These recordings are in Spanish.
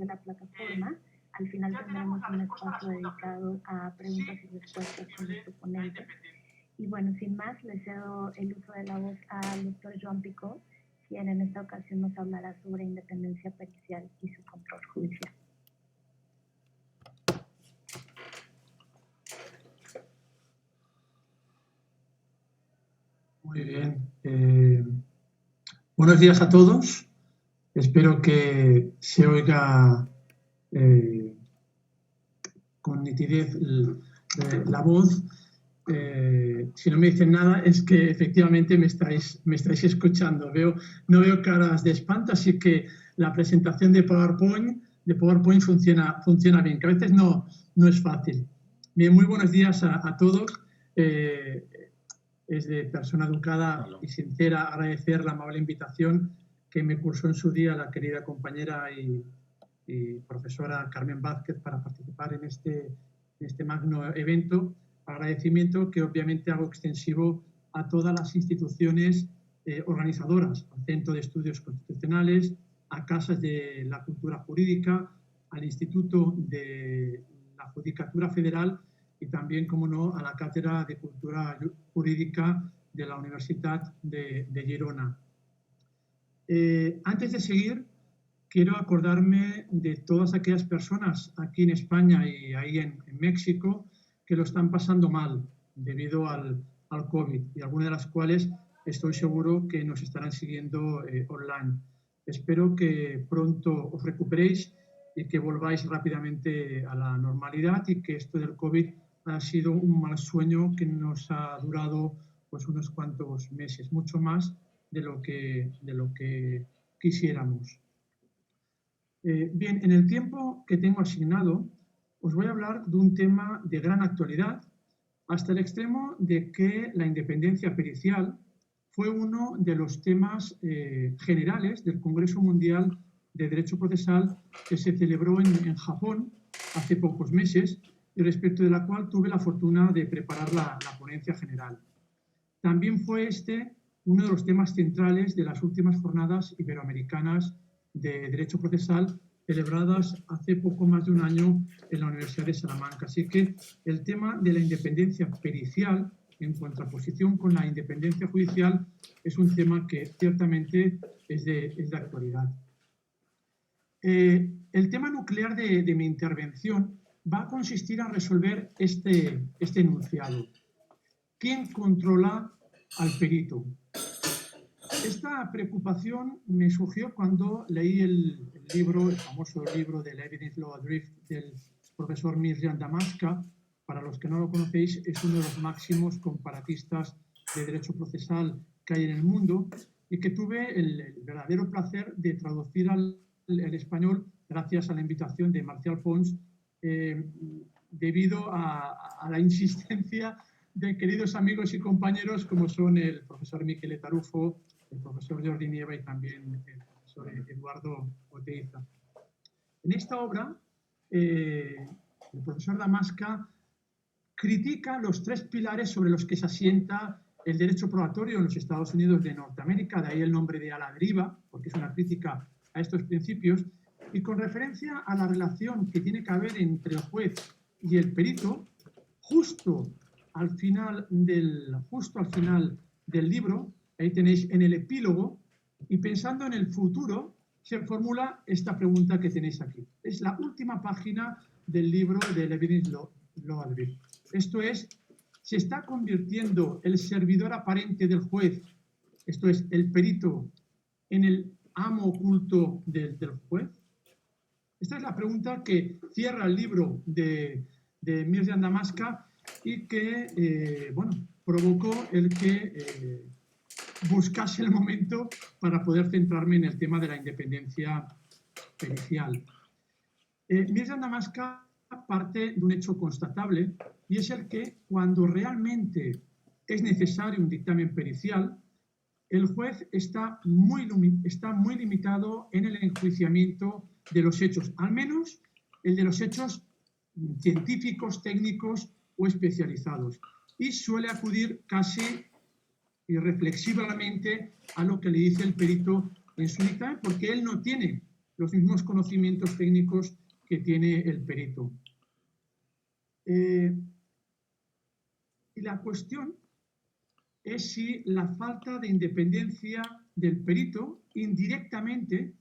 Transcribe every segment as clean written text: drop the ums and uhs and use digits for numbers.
de la plataforma. Al final tendremos un espacio dedicado a preguntas y respuestas con nuestro ponente. Y bueno, sin más, le cedo el uso de la voz al doctor Joan Picó, quien en esta ocasión nos hablará sobre independencia pericial y su control judicial. Muy bien. Buenos días a todos. Espero que se oiga con nitidez la voz. Si no me dicen nada es que efectivamente me estáis escuchando. No veo caras de espanto, así que la presentación de PowerPoint funciona bien, que a veces no es fácil. Bien, muy buenos días a todos. Es de persona educada y sincera agradecer la amable invitación que me cursó en su día la querida compañera y profesora Carmen Vázquez para participar en este magno evento. Agradecimiento que obviamente hago extensivo a todas las instituciones organizadoras, al Centro de Estudios Constitucionales, a Casas de la Cultura Jurídica, al Instituto de la Judicatura Federal y también, como no, a la Cátedra de Cultura Jurídica de la Universitat de Girona. Antes de seguir, quiero acordarme de todas aquellas personas aquí en España y ahí en México que lo están pasando mal debido al COVID y algunas de las cuales estoy seguro que nos estarán siguiendo online. Espero que pronto os recuperéis y que volváis rápidamente a la normalidad y que esto del COVID ha sido un mal sueño que nos ha durado pues unos cuantos meses, mucho más de lo que quisiéramos. Bien, en el tiempo que tengo asignado os voy a hablar de un tema de gran actualidad hasta el extremo de que la independencia pericial fue uno de los temas generales del Congreso Mundial de Derecho Procesal que se celebró en Japón hace pocos meses y respecto de la cual tuve la fortuna de preparar la ponencia general. También fue este uno de los temas centrales de las últimas jornadas iberoamericanas de Derecho Procesal celebradas hace poco más de un año en la Universidad de Salamanca. Así que el tema de la independencia pericial en contraposición con la independencia judicial es un tema que ciertamente es de actualidad. El tema nuclear de mi intervención va a consistir en resolver este enunciado. ¿Quién controla al perito? Esta preocupación me surgió cuando leí el famoso libro del Evidence Law Drift del profesor Mirjam Damasca. Para los que no lo conocéis, es uno de los máximos comparatistas de derecho procesal que hay en el mundo y que tuve el verdadero placer de traducir al español gracias a la invitación de Marcial Pons, debido a la insistencia de queridos amigos y compañeros como son el profesor Miquel Tarufo, el profesor Jordi Nieva y también el profesor Eduardo Oteiza. En esta obra, el profesor Damasca critica los tres pilares sobre los que se asienta el derecho probatorio en los Estados Unidos de Norteamérica, de ahí el nombre de A la deriva, porque es una crítica a estos principios, y con referencia a la relación que tiene que haber entre el juez y el perito, justo al final del libro, ahí tenéis en el epílogo, y pensando en el futuro, se formula esta pregunta que tenéis aquí. Es la última página del libro del Evidence Law Drift. Esto es, ¿se está convirtiendo el servidor aparente del juez, esto es, el perito, en el amo oculto del juez? Esta es la pregunta que cierra el libro de Mirjam Damasca y que, provocó el que buscase el momento para poder centrarme en el tema de la independencia pericial. Mirjam Damasca parte de un hecho constatable y es el que cuando realmente es necesario un dictamen pericial, el juez está muy limitado en el enjuiciamiento de los hechos, al menos el de los hechos científicos, técnicos o especializados, y suele acudir casi irreflexiblemente a lo que le dice el perito en su dictamen, porque él no tiene los mismos conocimientos técnicos que tiene el perito. Y la cuestión es si la falta de independencia del perito indirectamente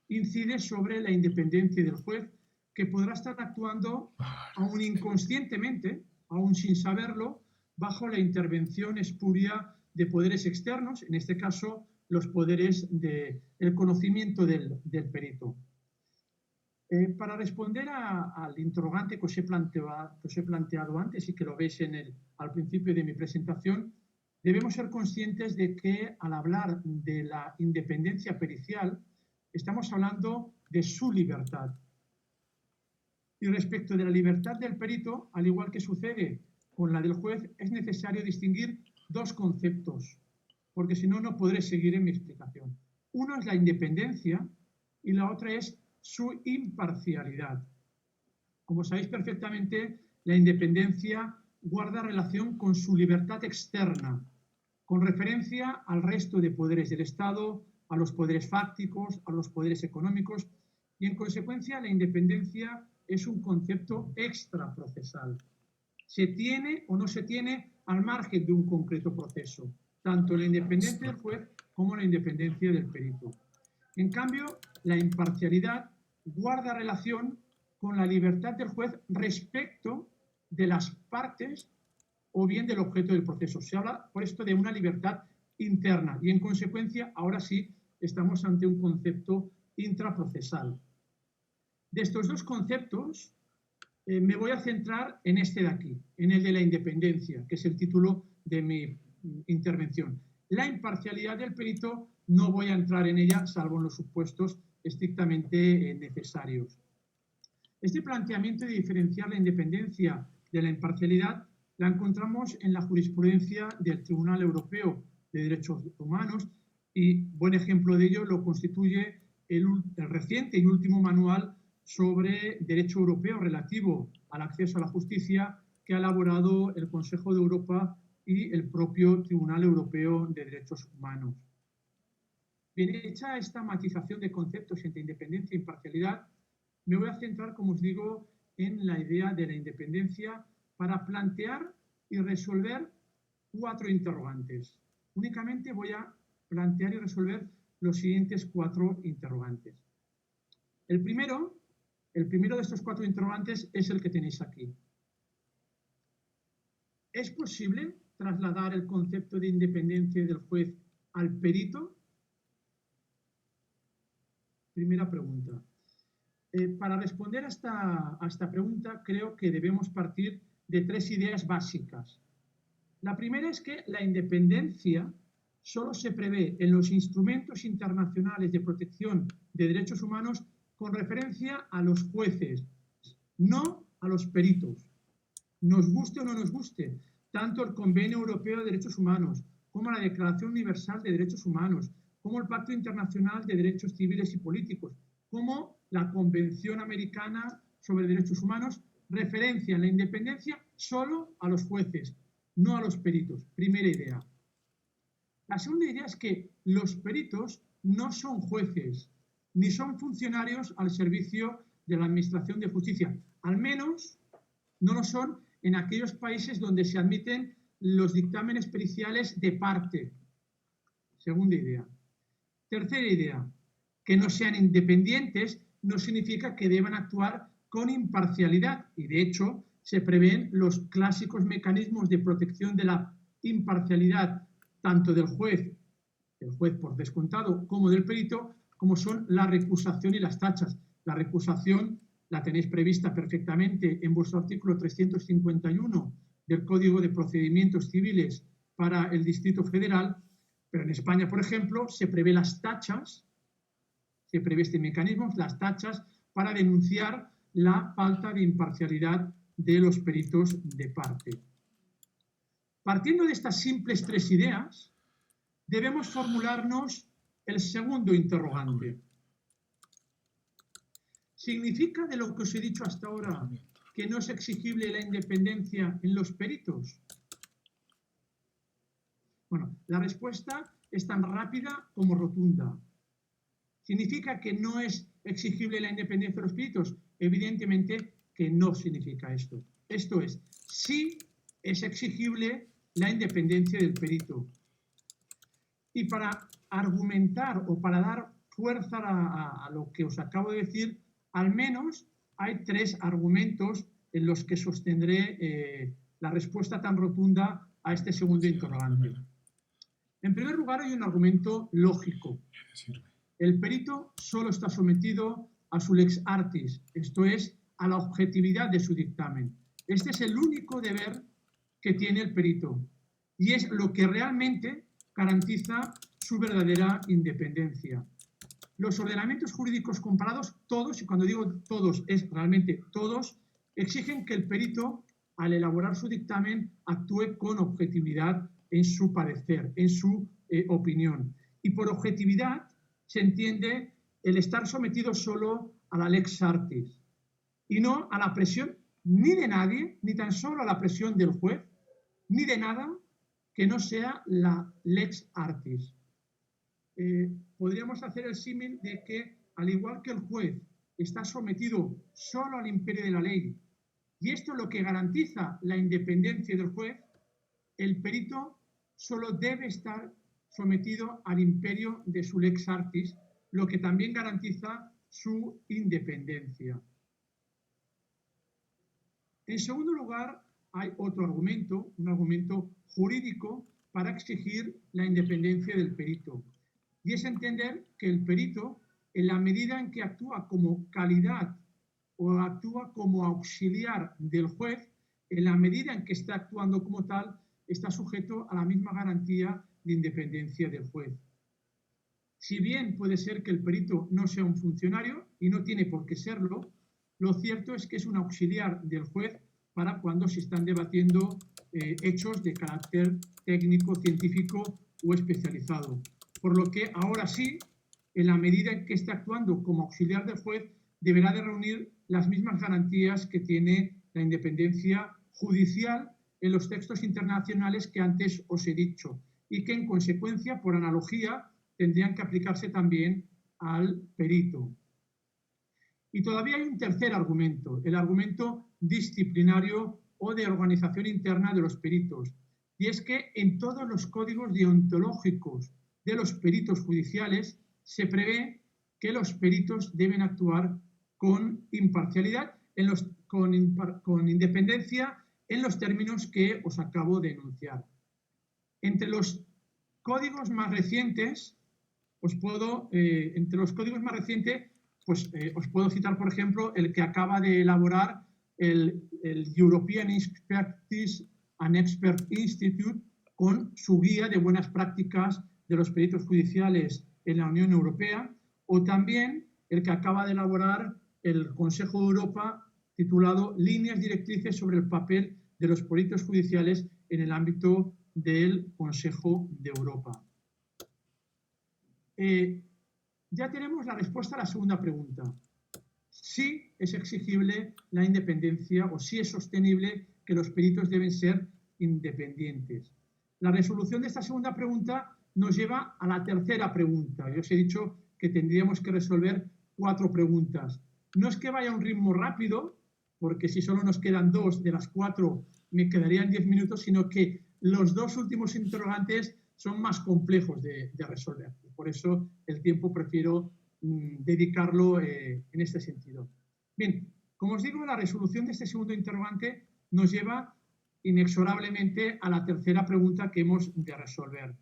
incide sobre la independencia del juez, que podrá estar actuando aún inconscientemente, aún sin saberlo, bajo la intervención espuria de poderes externos, en este caso los poderes del conocimiento del perito. Para responder al interrogante que os he planteado antes y que lo veis al principio de mi presentación, debemos ser conscientes de que al hablar de la independencia pericial, estamos hablando de su libertad. Y respecto de la libertad del perito, al igual que sucede con la del juez, es necesario distinguir dos conceptos, porque si no, no podré seguir en mi explicación. Uno es la independencia y la otra es su imparcialidad. Como sabéis perfectamente, la independencia guarda relación con su libertad externa, con referencia al resto de poderes del Estado, a los poderes fácticos, a los poderes económicos, y en consecuencia la independencia es un concepto extraprocesal. Se tiene o no se tiene al margen de un concreto proceso, tanto la independencia del juez como la independencia del perito. En cambio, la imparcialidad guarda relación con la libertad del juez respecto de las partes o bien del objeto del proceso. Se habla por esto de una libertad interna y en consecuencia ahora sí estamos ante un concepto intraprocesal. De estos dos conceptos me voy a centrar en este de aquí, en el de la independencia, que es el título de mi intervención. La imparcialidad del perito no voy a entrar en ella, salvo en los supuestos estrictamente necesarios. Este planteamiento de diferenciar la independencia de la imparcialidad la encontramos en la jurisprudencia del Tribunal Europeo de Derechos Humanos y buen ejemplo de ello lo constituye el reciente y último manual sobre derecho europeo relativo al acceso a la justicia que ha elaborado el Consejo de Europa y el propio Tribunal Europeo de Derechos Humanos. Bien, hecha esta matización de conceptos entre independencia e imparcialidad, me voy a centrar, como os digo, en la idea de la independencia para plantear y resolver 4 interrogantes. Únicamente voy a plantear y resolver los siguientes 4 interrogantes. El primero de estos 4 interrogantes es el que tenéis aquí. ¿Es posible trasladar el concepto de independencia del juez al perito? Primera pregunta. Para responder a esta pregunta, creo que debemos partir de 3 ideas básicas. La primera es que la independencia solo se prevé en los instrumentos internacionales de protección de derechos humanos con referencia a los jueces, no a los peritos. Nos guste o no nos guste, tanto el Convenio Europeo de Derechos Humanos, como la Declaración Universal de Derechos Humanos, como el Pacto Internacional de Derechos Civiles y Políticos, como la Convención Americana sobre Derechos Humanos, referencian la independencia solo a los jueces, no a los peritos. Primera idea. La segunda idea es que los peritos no son jueces, ni son funcionarios al servicio de la Administración de Justicia. Al menos no lo son en aquellos países donde se admiten los dictámenes periciales de parte. Segunda idea. Tercera idea. Que no sean independientes no significa que deban actuar con imparcialidad y, de hecho, se prevén los clásicos mecanismos de protección de la imparcialidad tanto del juez por descontado, como del perito, como son la recusación y las tachas. La recusación la tenéis prevista perfectamente en vuestro artículo 351 del Código de Procedimientos Civiles para el Distrito Federal, pero en España, por ejemplo, se prevé las tachas, se prevé este mecanismo, las tachas para denunciar la falta de imparcialidad de los peritos de parte. Partiendo de estas simples 3 ideas, debemos formularnos el segundo interrogante. ¿Significa de lo que os he dicho hasta ahora que no es exigible la independencia en los peritos? Bueno, la respuesta es tan rápida como rotunda. Significa que no es exigible la independencia de los peritos? Evidentemente que no significa esto. Esto es, sí es exigible la independencia del perito. Y para argumentar o para dar fuerza a lo que os acabo de decir, al menos hay 3 argumentos en los que sostendré la respuesta tan rotunda a este segundo interrogante. En primer lugar, hay un argumento lógico. El perito solo está sometido a su lex artis, esto es, a la objetividad de su dictamen. Este es el único deber que tiene el perito y es lo que realmente garantiza su verdadera independencia. Los ordenamientos jurídicos comparados, todos, y cuando digo todos es realmente todos, exigen que el perito, al elaborar su dictamen, actúe con objetividad en su parecer, en su opinión. Y por objetividad se entiende el estar sometido solo a la lex artis y no a la presión ni de nadie, ni tan solo a la presión del juez, ni de nada que no sea la lex artis. Podríamos hacer el símil de que, al igual que el juez está sometido solo al imperio de la ley, y esto es lo que garantiza la independencia del juez, el perito solo debe estar sometido al imperio de su lex artis, lo que también garantiza su independencia. En segundo lugar, hay otro argumento, un argumento jurídico para exigir la independencia del perito. Y es entender que el perito, en la medida en que actúa como calidad o actúa como auxiliar del juez, en la medida en que está actuando como tal, está sujeto a la misma garantía de independencia del juez. Si bien puede ser que el perito no sea un funcionario, y no tiene por qué serlo, lo cierto es que es un auxiliar del juez para cuando se están debatiendo hechos de carácter técnico, científico o especializado. Por lo que ahora sí, en la medida en que esté actuando como auxiliar del juez, deberá de reunir las mismas garantías que tiene la independencia judicial en los textos internacionales que antes os he dicho y que en consecuencia, por analogía, tendrían que aplicarse también al perito. Y todavía hay un tercer argumento, el argumento disciplinario o de organización interna de los peritos. Y es que en todos los códigos deontológicos de los peritos judiciales se prevé que los peritos deben actuar con imparcialidad, con independencia en los términos que os acabo de enunciar. Entre los códigos más recientes, os puedo citar, por ejemplo, el que acaba de elaborar el European Expertise and Expert Institute con su guía de buenas prácticas de los peritos judiciales en la Unión Europea, o también el que acaba de elaborar el Consejo de Europa titulado Líneas directrices sobre el papel de los peritos judiciales en el ámbito del Consejo de Europa. Ya tenemos la respuesta a la segunda pregunta. Sí es exigible la independencia o sí es sostenible que los peritos deben ser independientes. La resolución de esta segunda pregunta nos lleva a la tercera pregunta. Yo os he dicho que tendríamos que resolver 4 preguntas. No es que vaya a un ritmo rápido, porque si solo nos quedan 2 de las 4 me quedarían 10 minutos, sino que los 2 últimos interrogantes son más complejos de resolver. Por eso el tiempo prefiero dedicarlo en este sentido. Bien, como os digo, la resolución de este segundo interrogante nos lleva inexorablemente a la tercera pregunta que hemos de resolver.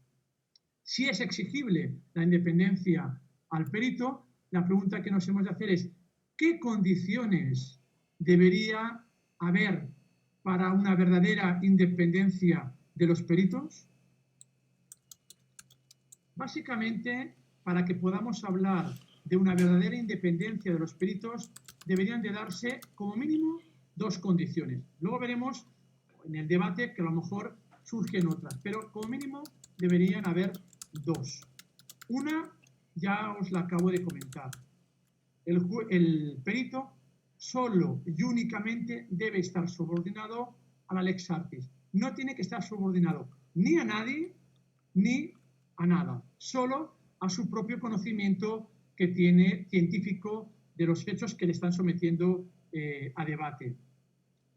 Si es exigible la independencia al perito, la pregunta que nos hemos de hacer es ¿qué condiciones debería haber para una verdadera independencia de los peritos? Básicamente, para que podamos hablar de una verdadera independencia de los peritos, deberían de darse como mínimo 2 condiciones. Luego veremos en el debate que a lo mejor surgen otras, pero como mínimo deberían haber 2. Una, ya os la acabo de comentar. El perito solo y únicamente debe estar subordinado a la lex artis. No tiene que estar subordinado ni a nadie ni a nada, solo a su propio conocimiento que tiene científico de los hechos que le están sometiendo a debate.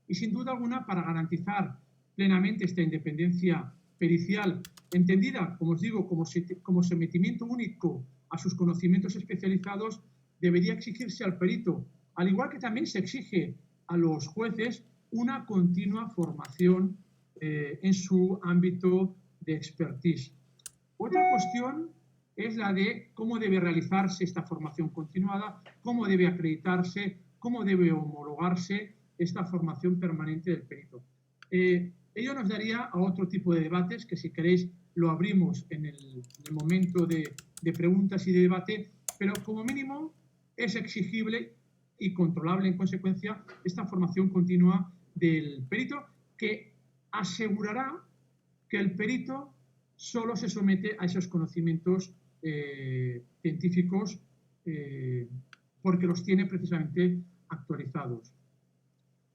Y sin duda alguna, para garantizar plenamente esta independencia pericial, entendida, como os digo, como sometimiento único a sus conocimientos especializados, debería exigirse al perito, al igual que también se exige a los jueces, una continua formación en su ámbito de expertise. Otra cuestión es la de cómo debe realizarse esta formación continuada, cómo debe acreditarse, cómo debe homologarse esta formación permanente del perito. Ello nos daría a otro tipo de debates, que si queréis lo abrimos en el momento de preguntas y de debate, pero como mínimo es exigible y controlable en consecuencia esta formación continua del perito, que asegurará que el perito solo se somete a esos conocimientos científicos porque los tiene precisamente actualizados.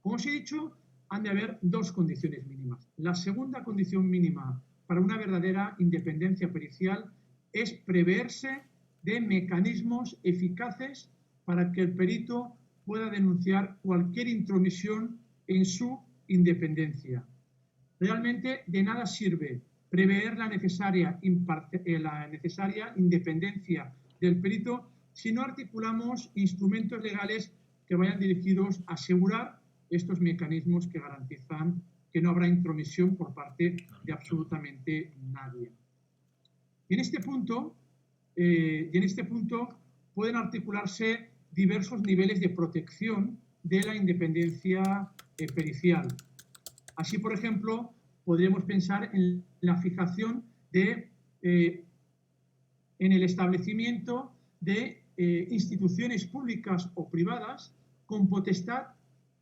Como os he dicho, han de haber dos condiciones mínimas. La segunda condición mínima para una verdadera independencia pericial es preverse de mecanismos eficaces para que el perito pueda denunciar cualquier intromisión en su independencia. Realmente de nada sirve prever la necesaria independencia del perito si no articulamos instrumentos legales que vayan dirigidos a asegurar estos mecanismos que garantizan que no habrá intromisión por parte de absolutamente nadie. Y en este punto pueden articularse diversos niveles de protección de la independencia pericial. Así, por ejemplo, podríamos pensar en la fijación en el establecimiento de instituciones públicas o privadas con potestad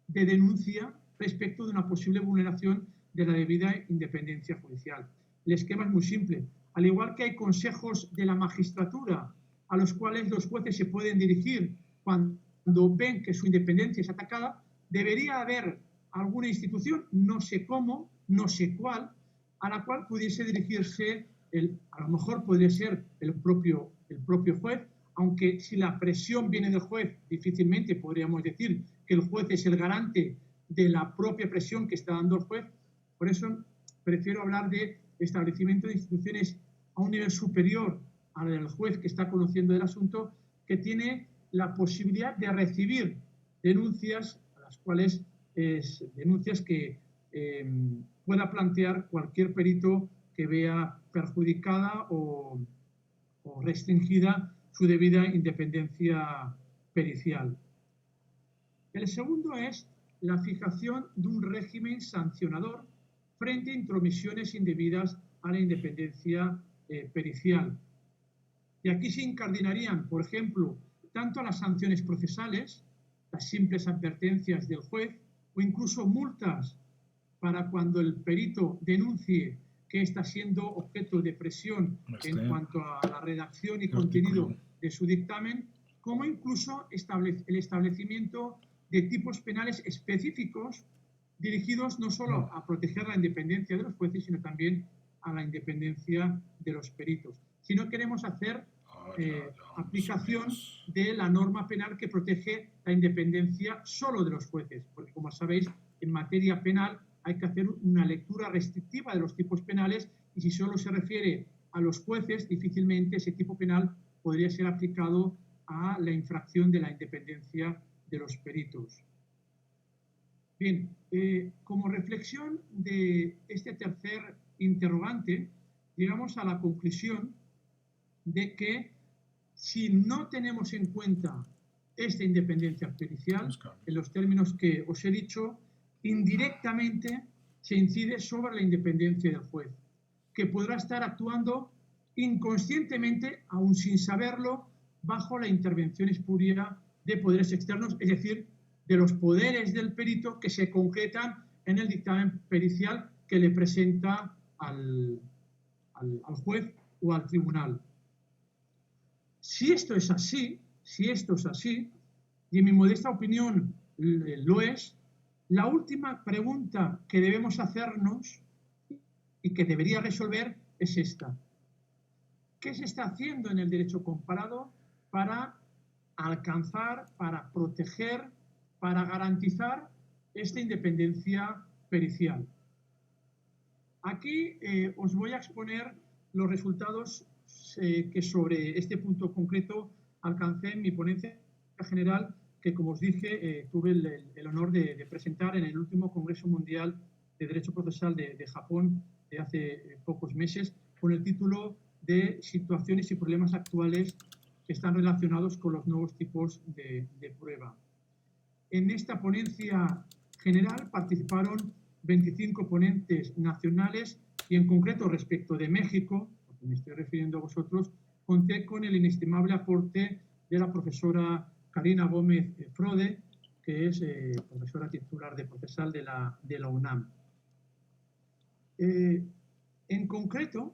de denuncia respecto de una posible vulneración de la debida independencia judicial. El esquema es muy simple. Al igual que hay consejos de la magistratura a los cuales los jueces se pueden dirigir cuando ven que su independencia es atacada, debería haber alguna institución, no sé cómo, no sé cuál, a la cual pudiese dirigirse, a lo mejor podría ser el propio juez, aunque si la presión viene del juez, difícilmente podríamos decir que el juez es el garante de la propia presión que está dando el juez. Por eso prefiero hablar de establecimiento de instituciones a un nivel superior al del juez que está conociendo el asunto, que tiene la posibilidad de recibir denuncias, a las cuales denuncias que pueda plantear cualquier perito que vea perjudicada o restringida su debida independencia pericial. El segundo es la fijación de un régimen sancionador frente a intromisiones indebidas a la independencia pericial. Y aquí se incardinarían, por ejemplo, tanto las sanciones procesales, las simples advertencias del juez, o incluso multas para cuando el perito denuncie que está siendo objeto de presión en cuanto a la redacción y contenido de su dictamen, como incluso el establecimiento de tipos penales específicos dirigidos no solo a proteger la independencia de los jueces, sino también a la independencia de los peritos. Si no queremos hacer aplicación de la norma penal que protege la independencia solo de los jueces, porque como sabéis, en materia penal hay que hacer una lectura restrictiva de los tipos penales y si solo se refiere a los jueces, difícilmente ese tipo penal podría ser aplicado a la infracción de la independencia de los peritos. Bien, como reflexión de este tercer interrogante, llegamos a la conclusión de que si no tenemos en cuenta esta independencia pericial, en los términos que os he dicho, indirectamente se incide sobre la independencia del juez, que podrá estar actuando inconscientemente, aún sin saberlo, bajo la intervención espuria de poderes externos, es decir, de los poderes del perito que se concretan en el dictamen pericial que le presenta al juez o al tribunal. Si esto es así, y en mi modesta opinión lo es, la última pregunta que debemos hacernos y que debería resolver es esta. ¿Qué se está haciendo en el derecho comparado para alcanzar, para proteger, para garantizar esta independencia pericial. Aquí os voy a exponer los resultados que sobre este punto concreto alcancé en mi ponencia general, que como os dije tuve el honor de presentar en el último Congreso Mundial de Derecho Procesal de Japón de hace pocos meses, con el título de Situaciones y problemas actuales que están relacionados con los nuevos tipos de prueba. En esta ponencia general participaron 25 ponentes nacionales y en concreto respecto de México, porque me estoy refiriendo a vosotros, conté con el inestimable aporte de la profesora Karina Gómez Frode, que es profesora titular de procesal de la UNAM. En concreto,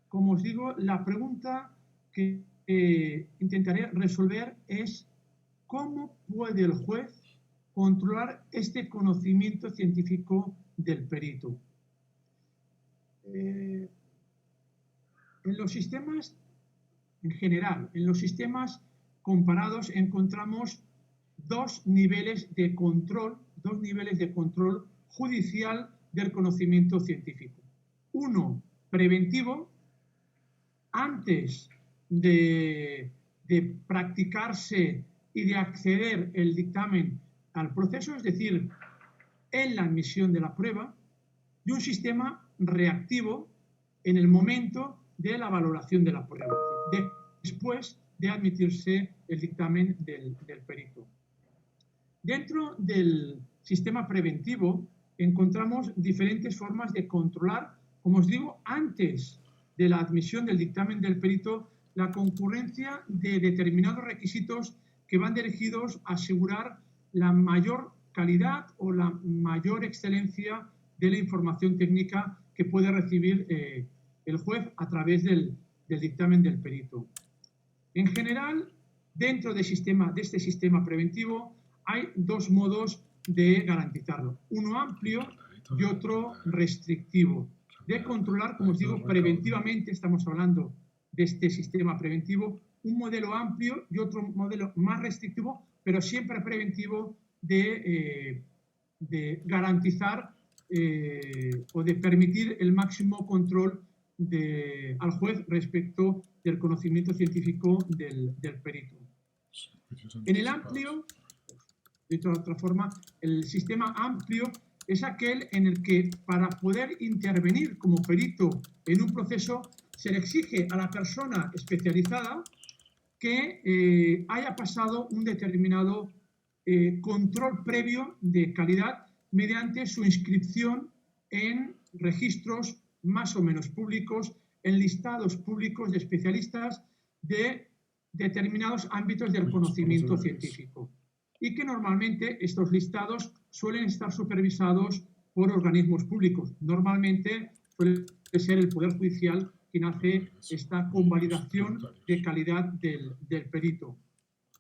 como os digo, la pregunta que intentaré resolver es ¿cómo puede el juez controlar este conocimiento científico del perito? En los sistemas, en general, en los sistemas comparados encontramos dos niveles de control judicial del conocimiento científico. Uno, preventivo, antes de practicarse y de acceder el dictamen al proceso, es decir, en la admisión de la prueba, y un sistema reactivo en el momento de la valoración de la prueba, después de admitirse el dictamen del perito. Dentro del sistema preventivo encontramos diferentes formas de controlar, como os digo, antes de la admisión del dictamen del perito, la concurrencia de determinados requisitos que van dirigidos a asegurar la mayor calidad o la mayor excelencia de la información técnica que puede recibir el juez a través del dictamen del perito. En general, dentro de este sistema preventivo hay dos modos de garantizarlo, uno amplio y otro restrictivo. De controlar, como os digo, preventivamente, estamos hablando de este sistema preventivo, un modelo amplio y otro modelo más restrictivo, pero siempre preventivo de garantizar o de permitir el máximo control al juez respecto del conocimiento científico del perito. En el amplio, de otra forma, el sistema amplio es aquel en el que para poder intervenir como perito en un proceso se le exige a la persona especializada que haya pasado un determinado control previo de calidad mediante su inscripción en registros más o menos públicos, en listados públicos de especialistas de determinados ámbitos del conocimiento científico. Y que normalmente estos listados suelen estar supervisados por organismos públicos. Normalmente suele ser el Poder Judicial quien hace esta convalidación de calidad del perito.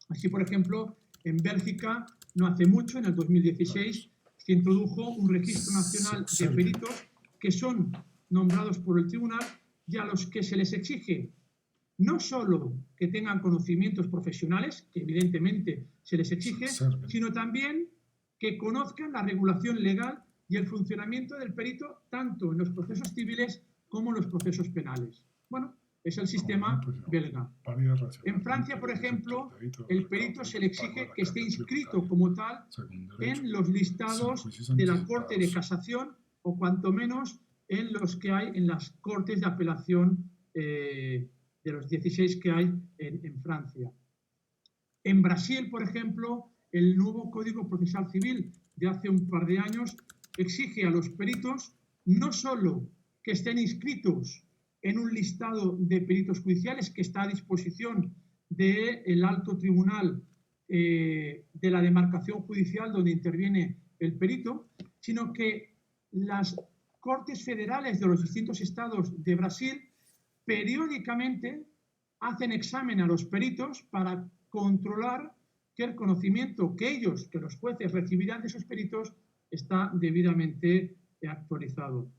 Así, por ejemplo, en Bélgica, no hace mucho, en el 2016, se introdujo un registro nacional de peritos que son nombrados por el tribunal y a los que se les exige no solo que tengan conocimientos profesionales, que evidentemente se les exige, sino también que conozcan la regulación legal y el funcionamiento del perito tanto en los procesos civiles como en los procesos penales. Bueno, es el sistema belga. En Francia, por ejemplo, el perito se le exige que esté inscrito como tal en los listados de la Corte de Casación o cuanto menos en los que hay en las Cortes de Apelación de los 16 que hay en Francia. En Brasil, por ejemplo, el nuevo Código Procesal Civil de hace un par de años exige a los peritos no solo que estén inscritos en un listado de peritos judiciales que está a disposición del alto tribunal de la demarcación judicial donde interviene el perito, sino que las Cortes Federales de los distintos estados de Brasil periódicamente hacen examen a los peritos para controlar que el conocimiento que los jueces recibirán de esos peritos está debidamente actualizado.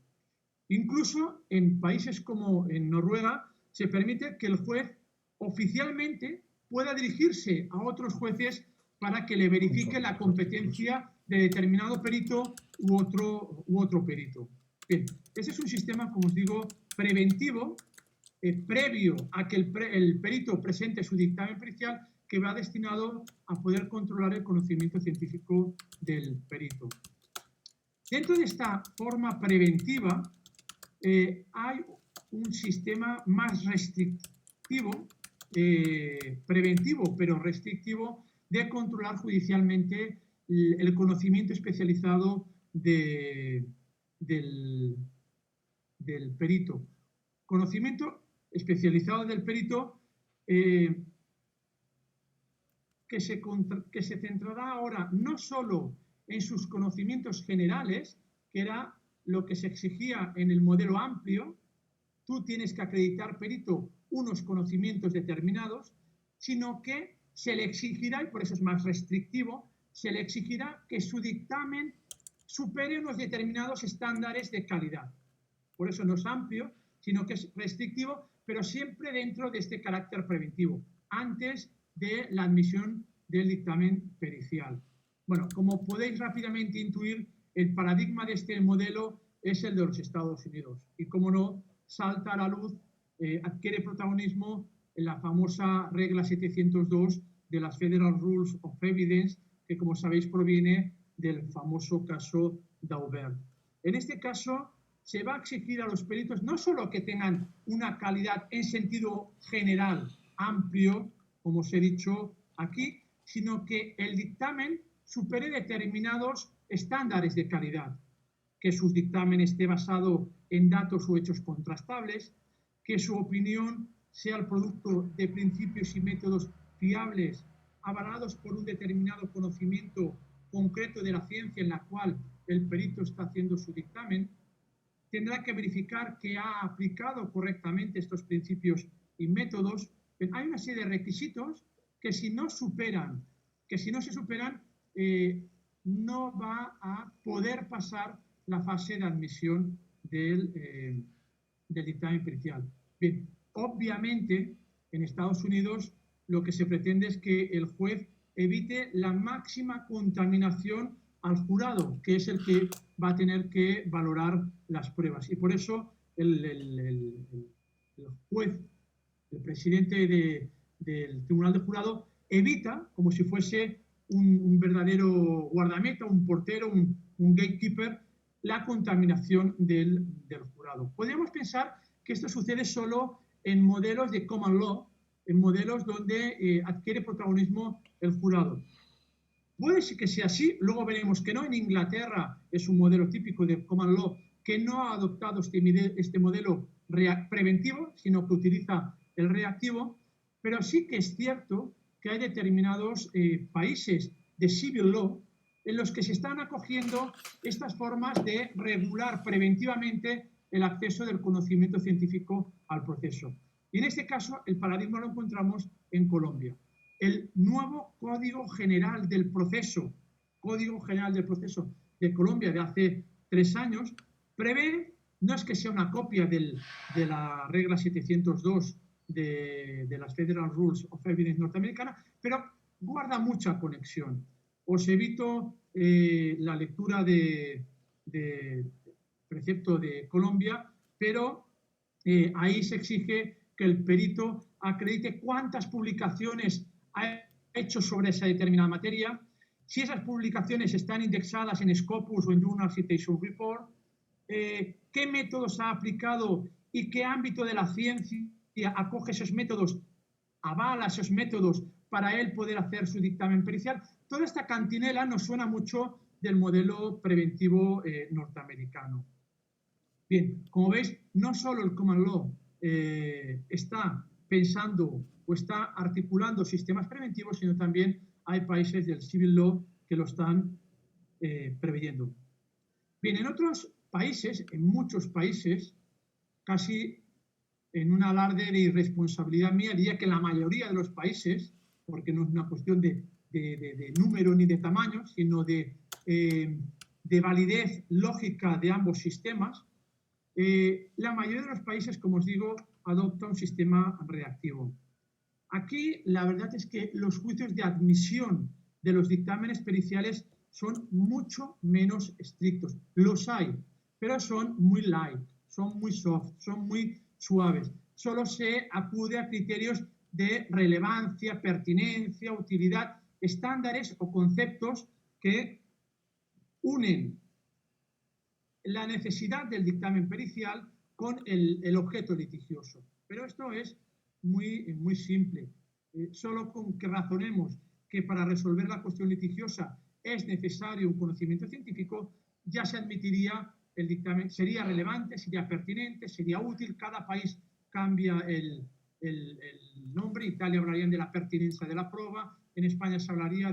Incluso en países como en Noruega se permite que el juez oficialmente pueda dirigirse a otros jueces para que le verifique la competencia de determinado perito u otro perito. Bien, ese es un sistema, como os digo, preventivo, previo a que el perito presente su dictamen pericial, que va destinado a poder controlar el conocimiento científico del perito. Dentro de esta forma preventiva hay un sistema más restrictivo, preventivo pero restrictivo, de controlar judicialmente el conocimiento especializado del perito. Conocimiento especializado del perito que se centrará ahora no solo en sus conocimientos generales, que era lo que se exigía en el modelo amplio. Tú tienes que acreditar, perito, unos conocimientos determinados, sino que se le exigirá, y por eso es más restrictivo, se le exigirá que su dictamen supere unos determinados estándares de calidad. Por eso no es amplio, sino que es restrictivo, pero siempre dentro de este carácter preventivo, antes de la admisión del dictamen pericial. Bueno, como podéis rápidamente intuir, el paradigma de este modelo es el de los Estados Unidos. Y como no, salta a la luz, adquiere protagonismo en la famosa regla 702 de las Federal Rules of Evidence, que como sabéis proviene del famoso caso Daubert. En este caso se va a exigir a los peritos no solo que tengan una calidad en sentido general, amplio, como os he dicho aquí, sino que el dictamen supere determinados estándares de calidad, que su dictamen esté basado en datos o hechos contrastables, que su opinión sea el producto de principios y métodos fiables, avalados por un determinado conocimiento concreto de la ciencia en la cual el perito está haciendo su dictamen. Tendrá que verificar que ha aplicado correctamente estos principios y métodos. Hay una serie de requisitos que si no se superan, no va a poder pasar la fase de admisión del dictamen pericial. Bien, obviamente en Estados Unidos lo que se pretende es que el juez evite la máxima contaminación al jurado, que es el que va a tener que valorar las pruebas. Y por eso el juez, el presidente del Tribunal de Jurado, evita, como si fuese un verdadero guardameta, un portero, un gatekeeper, la contaminación del jurado. Podríamos pensar que esto sucede solo en modelos de common law, en modelos donde adquiere protagonismo el jurado. Puede ser que sea así, luego veremos que no. En Inglaterra es un modelo típico de common law que no ha adoptado este modelo preventivo, sino que utiliza el reactivo, pero sí que es cierto que hay determinados países de civil law en los que se están acogiendo estas formas de regular preventivamente el acceso del conocimiento científico al proceso. Y en este caso, el paradigma lo encontramos en Colombia. El nuevo Código General del Proceso de Colombia de hace 3 años, prevé, no es que sea una copia de la regla 702 de las Federal Rules of Evidence norteamericana, pero guarda mucha conexión. Os evito la lectura de precepto de Colombia, pero ahí se exige que el perito acredite cuántas publicaciones ha hecho sobre esa determinada materia, si esas publicaciones están indexadas en Scopus o en Journal Citation Report, qué métodos ha aplicado y qué ámbito de la ciencia acoge esos métodos, avala esos métodos para él poder hacer su dictamen pericial. Toda esta cantinela nos suena mucho del modelo preventivo norteamericano. Bien, como veis, no solo el common law está pensando o está articulando sistemas preventivos, sino también hay países del civil law que lo están preveyendo. Bien, en otros países, en muchos países, casi en un alarde de irresponsabilidad mía, diría que en la mayoría de los países, porque no es una cuestión de número ni de tamaño, sino de validez lógica de ambos sistemas, la mayoría de los países, como os digo, adopta un sistema reactivo. Aquí la verdad es que los juicios de admisión de los dictámenes periciales son mucho menos estrictos. Los hay, pero son muy light, son muy soft, son muy suaves. Solo se acude a criterios de relevancia, pertinencia, utilidad, estándares o conceptos que unen la necesidad del dictamen pericial con el objeto litigioso. Pero esto es muy simple. Solo con que razonemos que para resolver la cuestión litigiosa es necesario un conocimiento científico, ya se admitiría el dictamen, sería relevante, sería pertinente, sería útil. Cada país cambia el nombre. En Italia hablarían de la pertinencia de la prueba, en España se hablaría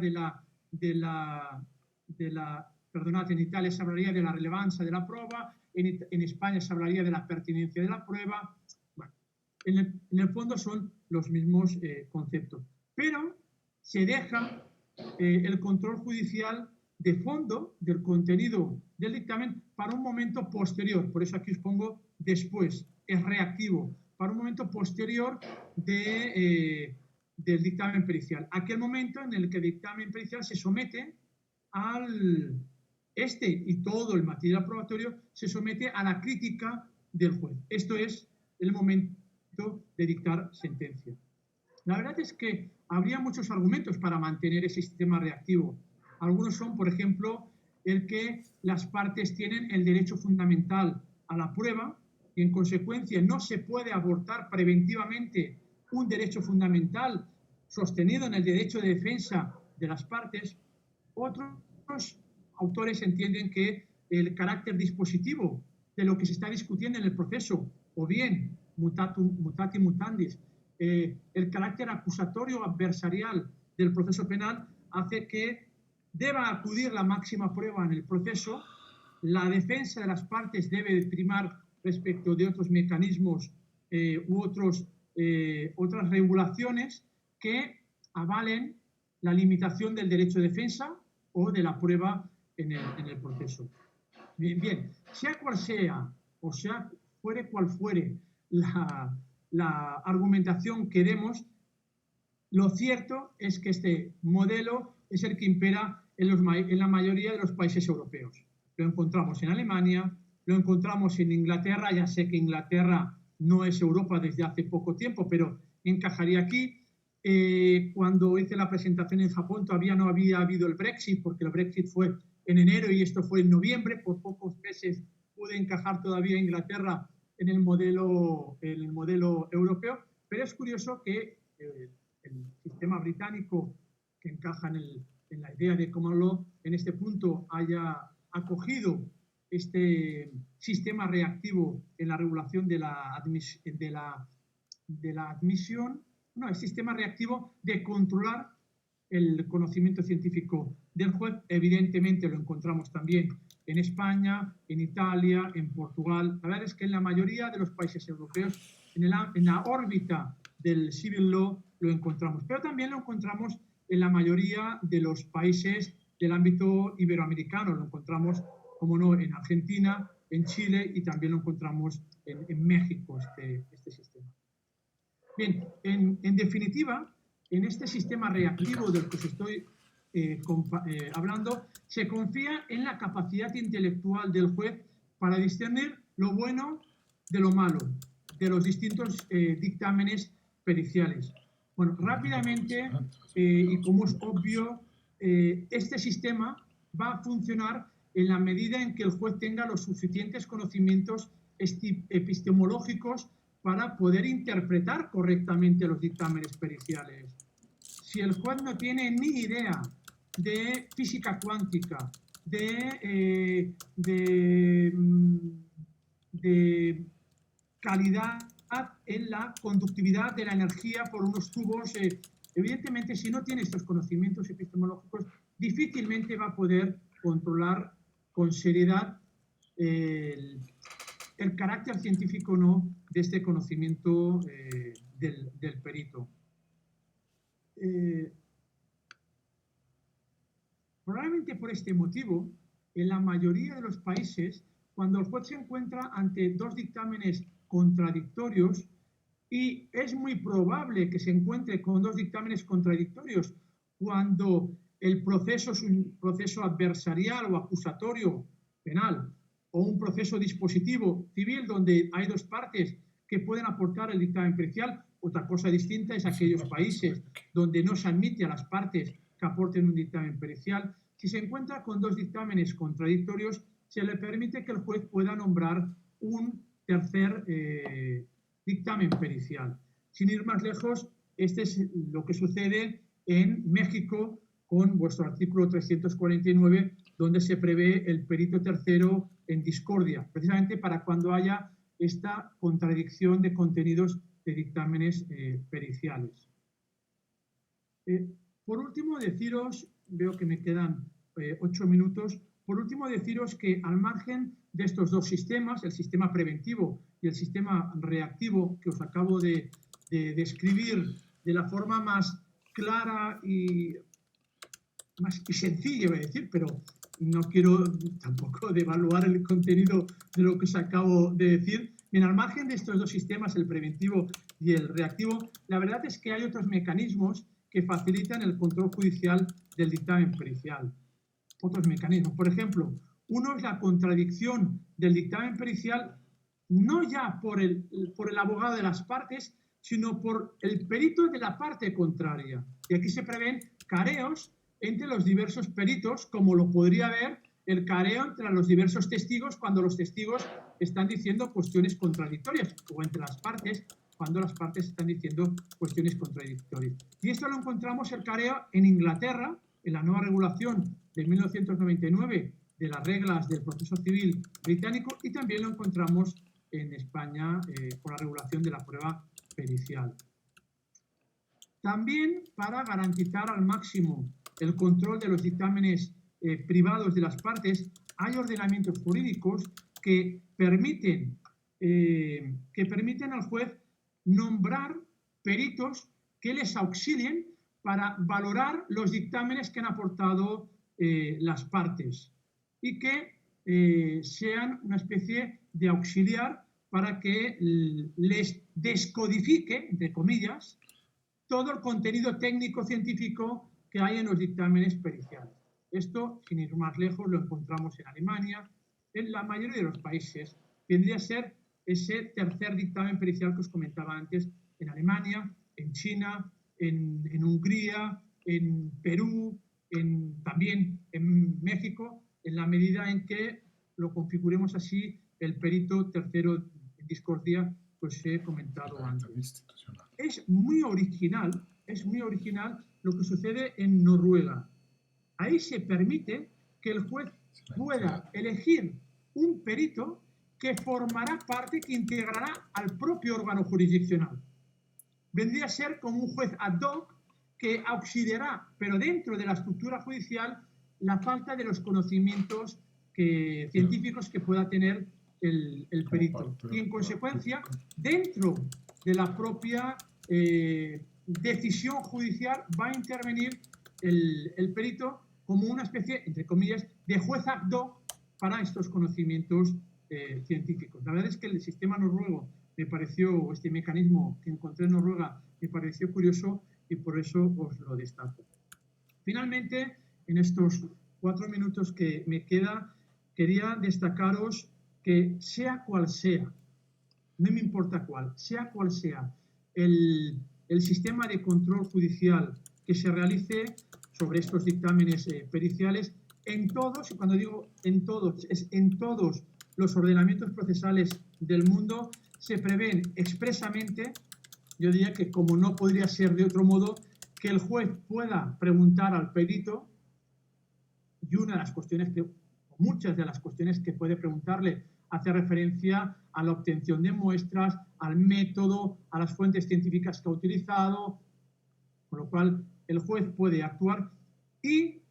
perdonad, en Italia se hablaría de la relevancia de la prueba, en España se hablaría de la pertinencia de la prueba. Bueno, en el fondo son los mismos conceptos, pero se deja el control judicial de fondo del contenido del dictamen para un momento posterior. Por eso aquí os pongo después, es reactivo, para un momento posterior del dictamen pericial. Aquel momento en el que el dictamen pericial se somete y todo el material probatorio se somete a la crítica del juez. Esto es el momento de dictar sentencia. La verdad es que habría muchos argumentos para mantener ese sistema reactivo. Algunos son, por ejemplo, el que las partes tienen el derecho fundamental a la prueba y, en consecuencia, no se puede abortar preventivamente un derecho fundamental sostenido en el derecho de defensa de las partes. Otros autores entienden que el carácter dispositivo de lo que se está discutiendo en el proceso, o bien, mutati mutandis, el carácter acusatorio adversarial del proceso penal hace que deba acudir la máxima prueba en el proceso, la defensa de las partes debe primar respecto de otros mecanismos u otras regulaciones que avalen la limitación del derecho de defensa o de la prueba en el proceso. Bien, sea cual sea, o sea, fuere cual fuere la argumentación que demos, lo cierto es que este modelo es el que impera en la mayoría de los países europeos. Lo encontramos en Alemania, lo encontramos en Inglaterra. Ya sé que Inglaterra no es Europa desde hace poco tiempo, pero encajaría aquí. Cuando hice la presentación en Japón todavía no había habido el Brexit, porque el Brexit fue en enero y esto fue en noviembre. Por pocos meses pude encajar todavía Inglaterra en el modelo europeo, pero es curioso que el sistema británico, que encaja en la idea de common law, en este punto haya acogido este sistema reactivo en la regulación de la admisión, no, el sistema reactivo de controlar el conocimiento científico del juez. Evidentemente lo encontramos también en España, en Italia, en Portugal. La verdad es que en la mayoría de los países europeos, en la órbita del civil law, lo encontramos. Pero también lo encontramos en la mayoría de los países del ámbito iberoamericano. Lo encontramos, como no, en Argentina, en Chile y también lo encontramos en México, este sistema. Bien, en definitiva, en este sistema reactivo del que os estoy hablando, se confía en la capacidad intelectual del juez para discernir lo bueno de lo malo, de los distintos dictámenes periciales. Bueno, rápidamente, y como es obvio, este sistema va a funcionar en la medida en que el juez tenga los suficientes conocimientos epistemológicos para poder interpretar correctamente los dictámenes periciales. Si el juez no tiene ni idea de física cuántica, de calidad en la conductividad de la energía por unos tubos, evidentemente, si no tiene estos conocimientos epistemológicos, difícilmente va a poder controlar con seriedad el carácter científico o no de este conocimiento del perito. Probablemente por este motivo, en la mayoría de los países, cuando el juez se encuentra ante dos dictámenes contradictorios, Y es muy probable que se encuentre con dos dictámenes contradictorios cuando el proceso es un proceso adversarial o acusatorio penal o un proceso dispositivo civil donde hay dos partes que pueden aportar el dictamen pericial. Otra cosa distinta es aquellos países donde no se admite a las partes que aporten un dictamen pericial. Si se encuentra con dos dictámenes contradictorios, se le permite que el juez pueda nombrar un tercer dictamen pericial. Sin ir más lejos, este es lo que sucede en México con vuestro artículo 349, donde se prevé el perito tercero en discordia, precisamente para cuando haya esta contradicción de contenidos de dictámenes periciales. Por último, deciros, veo que me quedan 8 minutos, por último deciros que al margen de estos dos sistemas, el sistema preventivo y el sistema reactivo que os acabo de describir de la forma más clara y sencilla, voy a decir, pero no quiero tampoco devaluar el contenido de lo que os acabo de decir. Bien, al margen de estos dos sistemas, el preventivo y el reactivo, la verdad es que hay otros mecanismos que facilitan el control judicial del dictamen pericial. Otros mecanismos. Por ejemplo, uno es la contradicción del dictamen pericial no ya por el abogado de las partes, sino por el perito de la parte contraria. Y aquí se prevén careos entre los diversos peritos, como lo podría haber el careo entre los diversos testigos cuando los testigos están diciendo cuestiones contradictorias, o entre las partes cuando las partes están diciendo cuestiones contradictorias. Y esto lo encontramos el careo en Inglaterra, en la nueva regulación de 1999 de las reglas del proceso civil británico, y también lo encontramos en España con la regulación de la prueba pericial. También para garantizar al máximo el control de los dictámenes privados de las partes, hay ordenamientos jurídicos que permiten al juez nombrar peritos que les auxilien para valorar los dictámenes que han aportado las partes y que sean una especie de auxiliar para que les descodifique, entre comillas, todo el contenido técnico-científico que hay en los dictámenes periciales. Esto, sin ir más lejos, lo encontramos en Alemania, en la mayoría de los países. Vendría a ser ese tercer dictamen pericial que os comentaba antes, en Alemania, en China, en Hungría, en Perú, también en México, en la medida en que lo configuremos así, el perito tercero en discordia, pues he comentado antes. Es muy original lo que sucede en Noruega. Ahí se permite que el juez pueda elegir un perito que formará parte, que integrará al propio órgano jurisdiccional. Vendría a ser como un juez ad hoc que auxiliará, pero dentro de la estructura judicial, la falta de los conocimientos científicos que pueda tener el perito. Y en consecuencia, dentro de la propia decisión judicial va a intervenir el perito como una especie, entre comillas, de juez ad hoc para estos conocimientos científicos. La verdad es que el sistema noruego me pareció, este mecanismo que encontré en Noruega, me pareció curioso y por eso os lo destaco. Finalmente, en estos 4 minutos que me queda, quería destacaros que sea cual sea, no me importa cuál, sea cual sea el sistema de control judicial que se realice sobre estos dictámenes periciales, en todos, y cuando digo en todos, es en todos los ordenamientos procesales del mundo, se prevén expresamente, yo diría que como no podría ser de otro modo, que el juez pueda preguntar al perito, y una de las cuestiones que, muchas de las cuestiones que puede preguntarle, hace referencia a la obtención de muestras, al método, a las fuentes científicas que ha utilizado, con lo cual el juez puede actuar, y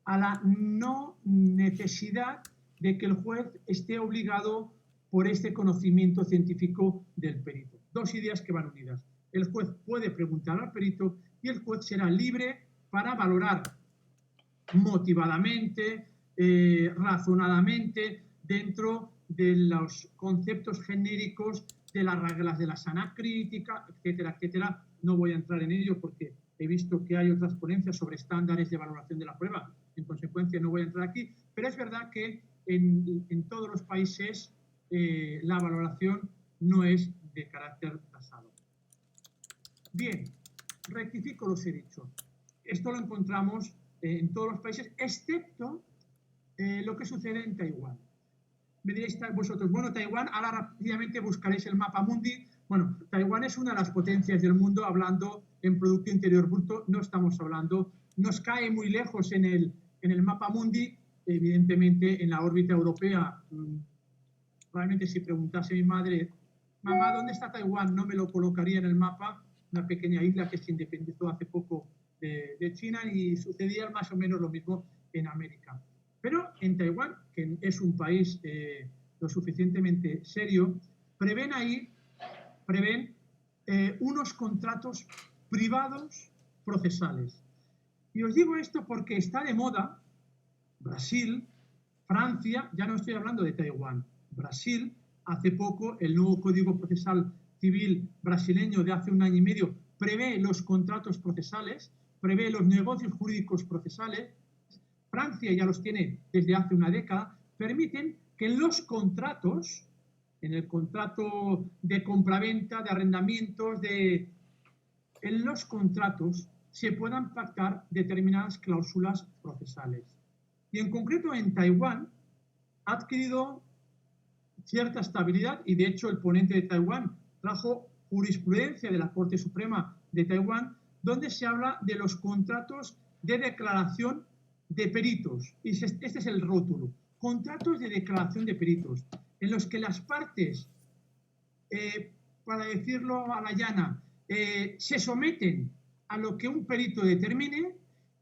a la no necesidad de que el juez esté obligado por este conocimiento científico del perito. Dos ideas que van unidas. El juez puede preguntar al perito y el juez será libre para valorar motivadamente, razonadamente, dentro de los conceptos genéricos, de las reglas de la sana crítica, etcétera, etcétera. No voy a entrar en ello porque he visto que hay otras ponencias sobre estándares de valoración de la prueba. En consecuencia, no voy a entrar aquí. Pero es verdad que en todos los países la valoración no es de carácter tasado. Bien, rectifico lo que he dicho. Esto lo encontramos en todos los países, excepto lo que sucede en Taiwán. Me diréis vosotros, bueno, Taiwán, ahora rápidamente buscaréis el mapa mundi. Bueno, Taiwán es una de las potencias del mundo hablando en Producto Interior Bruto, no estamos hablando, nos cae muy lejos en el mapa mundi, evidentemente en la órbita europea. Probablemente si preguntase a mi madre, mamá, ¿dónde está Taiwán? No me lo colocaría en el mapa, una pequeña isla que se independizó hace poco de China, y sucedía más o menos lo mismo en América. Pero en Taiwán, que es un país lo suficientemente serio, prevén unos contratos privados procesales. Y os digo esto porque está de moda Brasil, Francia, ya no estoy hablando de Taiwán, Brasil, hace poco el nuevo Código Procesal Civil brasileño de hace un año y medio prevé los contratos procesales, prevé los negocios jurídicos procesales. Francia ya los tiene desde hace una década, permiten que en los contratos, en el contrato de compraventa, de arrendamientos, en los contratos se puedan pactar determinadas cláusulas procesales. Y en concreto en Taiwán ha adquirido cierta estabilidad, y de hecho el ponente de Taiwán trajo jurisprudencia de la Corte Suprema de Taiwán, donde se habla de los contratos de declaración de peritos. Y este es el rótulo: contratos de declaración de peritos, en los que las partes, para decirlo a la llana, se someten a lo que un perito determine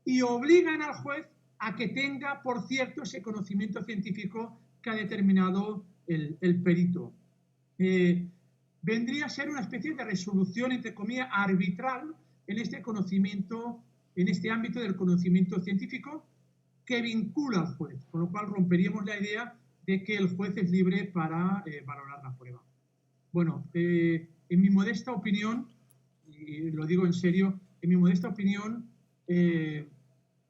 y obligan al juez a que tenga, por cierto, ese conocimiento científico que ha determinado el perito. Vendría a ser una especie de resolución, entre comillas, arbitral en este conocimiento, en este ámbito del conocimiento científico, que vincula al juez, con lo cual romperíamos la idea de que el juez es libre para valorar la prueba. Bueno, en mi modesta opinión, y lo digo en serio, en mi modesta opinión,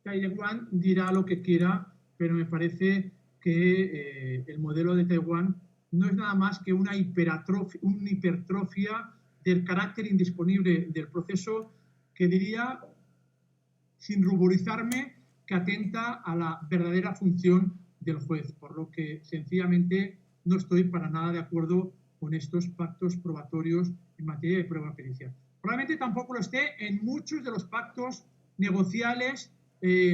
Taiwán dirá lo que quiera, pero me parece que el modelo de Taiwán no es nada más que una hipertrofia del carácter indisponible del proceso, que diría, sin ruborizarme, que atenta a la verdadera función del juez, por lo que sencillamente no estoy para nada de acuerdo con estos pactos probatorios en materia de prueba pericial. Probablemente tampoco lo esté en muchos de los pactos negociales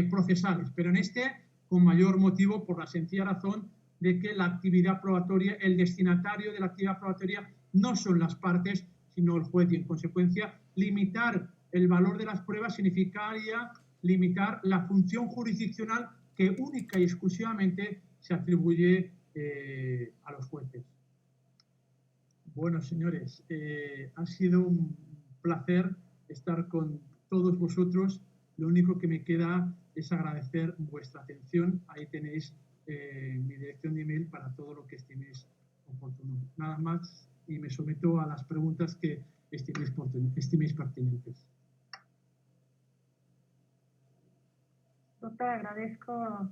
procesales, pero en este con mayor motivo, por la sencilla razón de que la actividad probatoria, el destinatario de la actividad probatoria no son las partes, sino el juez, y en consecuencia limitar el valor de las pruebas significaría limitar la función jurisdiccional que única y exclusivamente se atribuye a los jueces. Bueno, señores, ha sido un placer estar con todos vosotros. Lo único que me queda es agradecer vuestra atención. Ahí tenéis mi dirección de email para todo lo que estiméis oportuno. Nada más, y me someto a las preguntas que estiméis pertinentes. Doctor, agradezco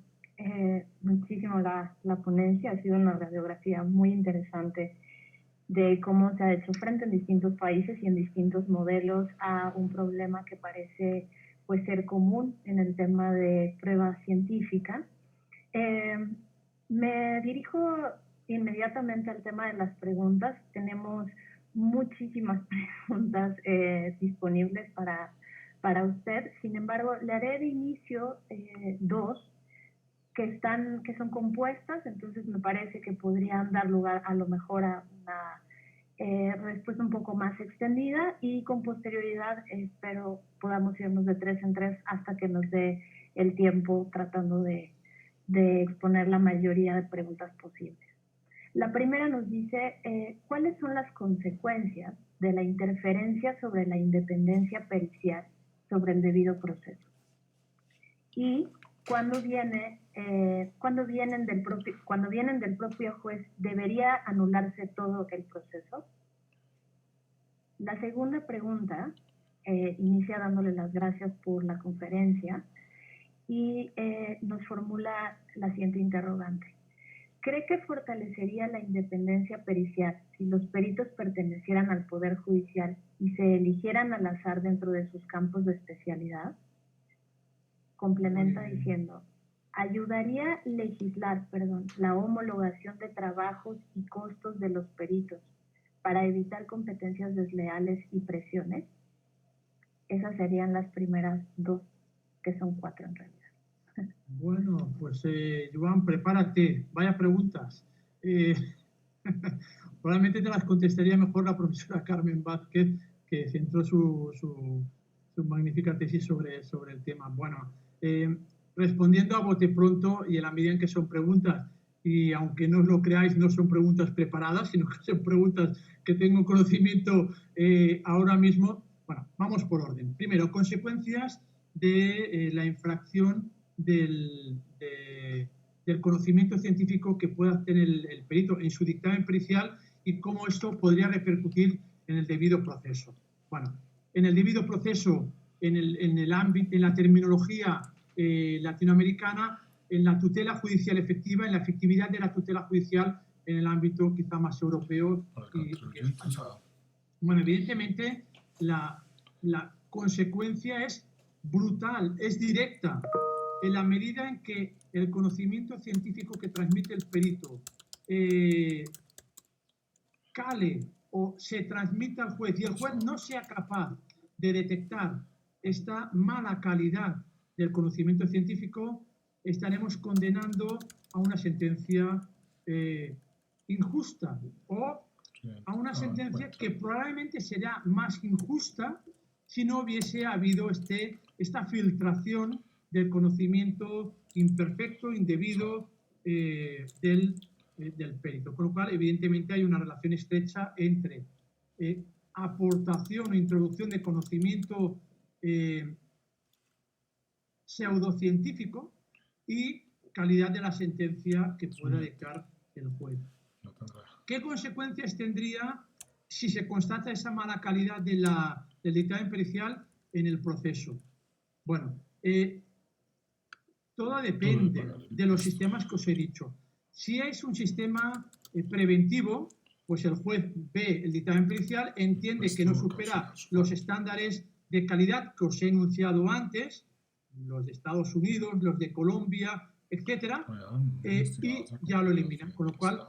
muchísimo la ponencia. Ha sido una radiografía muy interesante de cómo se ha hecho frente en distintos países y en distintos modelos a un problema que parece pues ser común en el tema de prueba científica. Me dirijo inmediatamente al tema de las preguntas. Tenemos muchísimas preguntas disponibles para usted. Sin embargo, le haré de inicio dos que son compuestas, entonces me parece que podrían dar lugar a lo mejor a una respuesta un poco más extendida, y con posterioridad espero podamos irnos de 3 en 3 hasta que nos dé el tiempo, tratando de exponer la mayoría de preguntas posibles. La primera nos dice, ¿cuáles son las consecuencias de la interferencia sobre la independencia pericial sobre el debido proceso? Y cuando vienen del propio juez, ¿debería anularse todo el proceso? La segunda pregunta inicia dándole las gracias por la conferencia y nos formula la siguiente interrogante. ¿Cree que fortalecería la independencia pericial si los peritos pertenecieran al Poder Judicial y se eligieran al azar dentro de sus campos de especialidad? Complementa diciendo, ¿ayudaría legislar, la homologación de trabajos y costos de los peritos para evitar competencias desleales y presiones? Esas serían las primeras dos, que son 4 en realidad. Bueno, pues Joan, prepárate, vaya preguntas. Probablemente te las contestaría mejor la profesora Carmen Vázquez, que centró su magnífica tesis sobre el tema. Bueno, respondiendo a bote pronto y en la medida en que son preguntas, y aunque no os lo creáis, no son preguntas preparadas, sino que son preguntas que tengo conocimiento ahora mismo. Bueno, vamos por orden. Primero, consecuencias de la infracción del conocimiento científico que pueda tener el perito en su dictamen pericial y cómo esto podría repercutir en el debido proceso. Bueno, en el debido proceso, en la terminología latinoamericana, en la tutela judicial efectiva, en la efectividad de la tutela judicial en el ámbito quizá más europeo y español. Bueno, evidentemente la consecuencia es brutal, es directa, en la medida en que el conocimiento científico que transmite el perito cale o se transmita al juez y el juez no sea capaz de detectar esta mala calidad del conocimiento científico, estaremos condenando a una sentencia injusta o a una sentencia que probablemente será más injusta si no hubiese habido esta filtración del conocimiento imperfecto, indebido del perito. Con lo cual, evidentemente, hay una relación estrecha entre aportación o introducción de conocimiento pseudocientífico y calidad de la sentencia que pueda dictar el juez. ¿Qué consecuencias tendría si se constata esa mala calidad del dictamen pericial en el proceso? Bueno, todo depende de los sistemas que os he dicho. Si es un sistema preventivo, pues el juez ve el dictamen pericial, entiende que no supera los estándares de calidad que os he enunciado antes, los de Estados Unidos, los de Colombia, etcétera, y ya lo elimina. Con lo cual,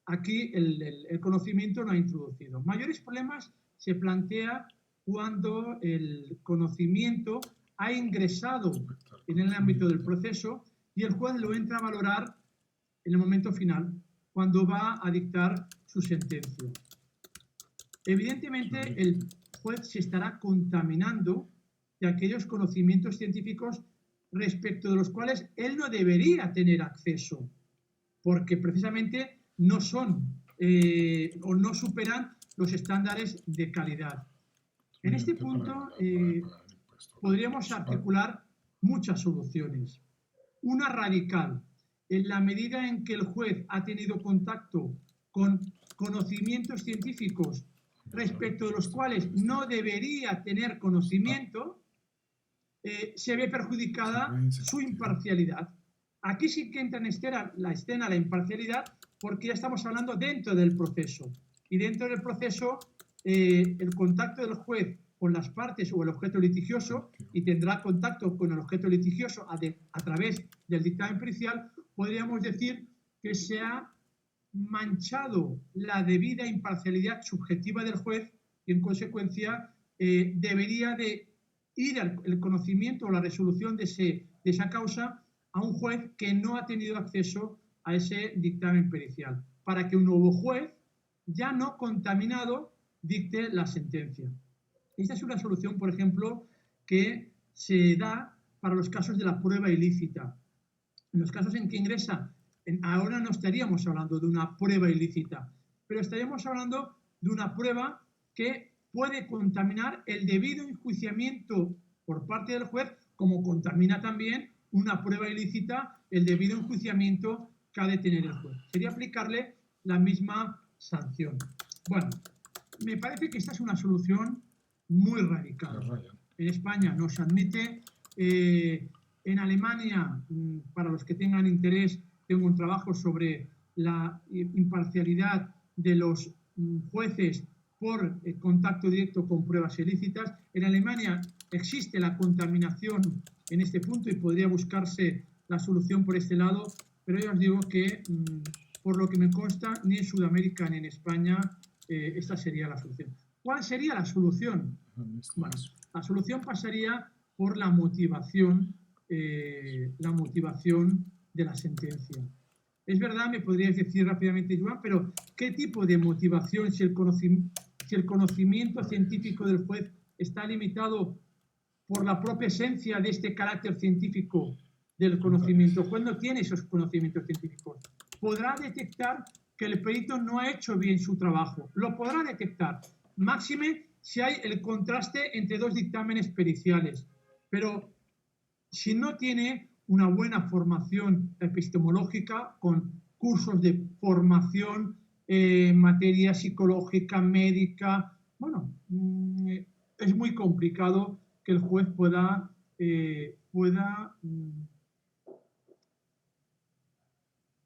aquí el conocimiento no ha introducido. Mayores problemas se plantea cuando el conocimiento ha ingresado en el ámbito del proceso y el juez lo entra a valorar en el momento final, cuando va a dictar su sentencia. Evidentemente, el juez se estará contaminando de aquellos conocimientos científicos respecto de los cuales él no debería tener acceso, porque precisamente no son o no superan los estándares de calidad. En este punto podríamos articular muchas soluciones. Una radical, en la medida en que el juez ha tenido contacto con conocimientos científicos respecto de los cuales no debería tener conocimiento, se ve perjudicada su imparcialidad. Aquí sí que entra en escena la imparcialidad, porque ya estamos hablando dentro del proceso. Y dentro del proceso, el contacto del juez con las partes o el objeto litigioso, y tendrá contacto con el objeto litigioso a través del dictamen pericial, podríamos decir que se ha manchado la debida imparcialidad subjetiva del juez y, en consecuencia, debería de ir el conocimiento o la resolución de esa causa a un juez que no ha tenido acceso a ese dictamen pericial, para que un nuevo juez, ya no contaminado, dicte la sentencia. Esta es una solución, por ejemplo, que se da para los casos de la prueba ilícita. En los casos en que ingresa, ahora no estaríamos hablando de una prueba ilícita, pero estaríamos hablando de una prueba que puede contaminar el debido enjuiciamiento por parte del juez, como contamina también una prueba ilícita el debido enjuiciamiento que ha de tener el juez. Sería aplicarle la misma sanción. Bueno, me parece que esta es una solución muy radical. En España no se admite. En Alemania, para los que tengan interés, tengo un trabajo sobre la imparcialidad de los jueces por contacto directo con pruebas ilícitas. En Alemania existe la contaminación en este punto y podría buscarse la solución por este lado, pero ya os digo que, por lo que me consta, ni en Sudamérica ni en España esta sería la solución. ¿Cuál sería la solución? Bueno, la solución pasaría por la motivación de la sentencia. Es verdad, me podríais decir rápidamente, Joan, pero ¿qué tipo de motivación si el conocimiento científico del juez está limitado por la propia esencia de este carácter científico del conocimiento? El juez no tiene esos conocimientos científicos. Podrá detectar que el perito no ha hecho bien su trabajo. Lo podrá detectar. Máxime si hay el contraste entre dos dictámenes periciales. Pero si no tiene una buena formación epistemológica con cursos de formación en materia psicológica, médica, bueno, es muy complicado que el juez pueda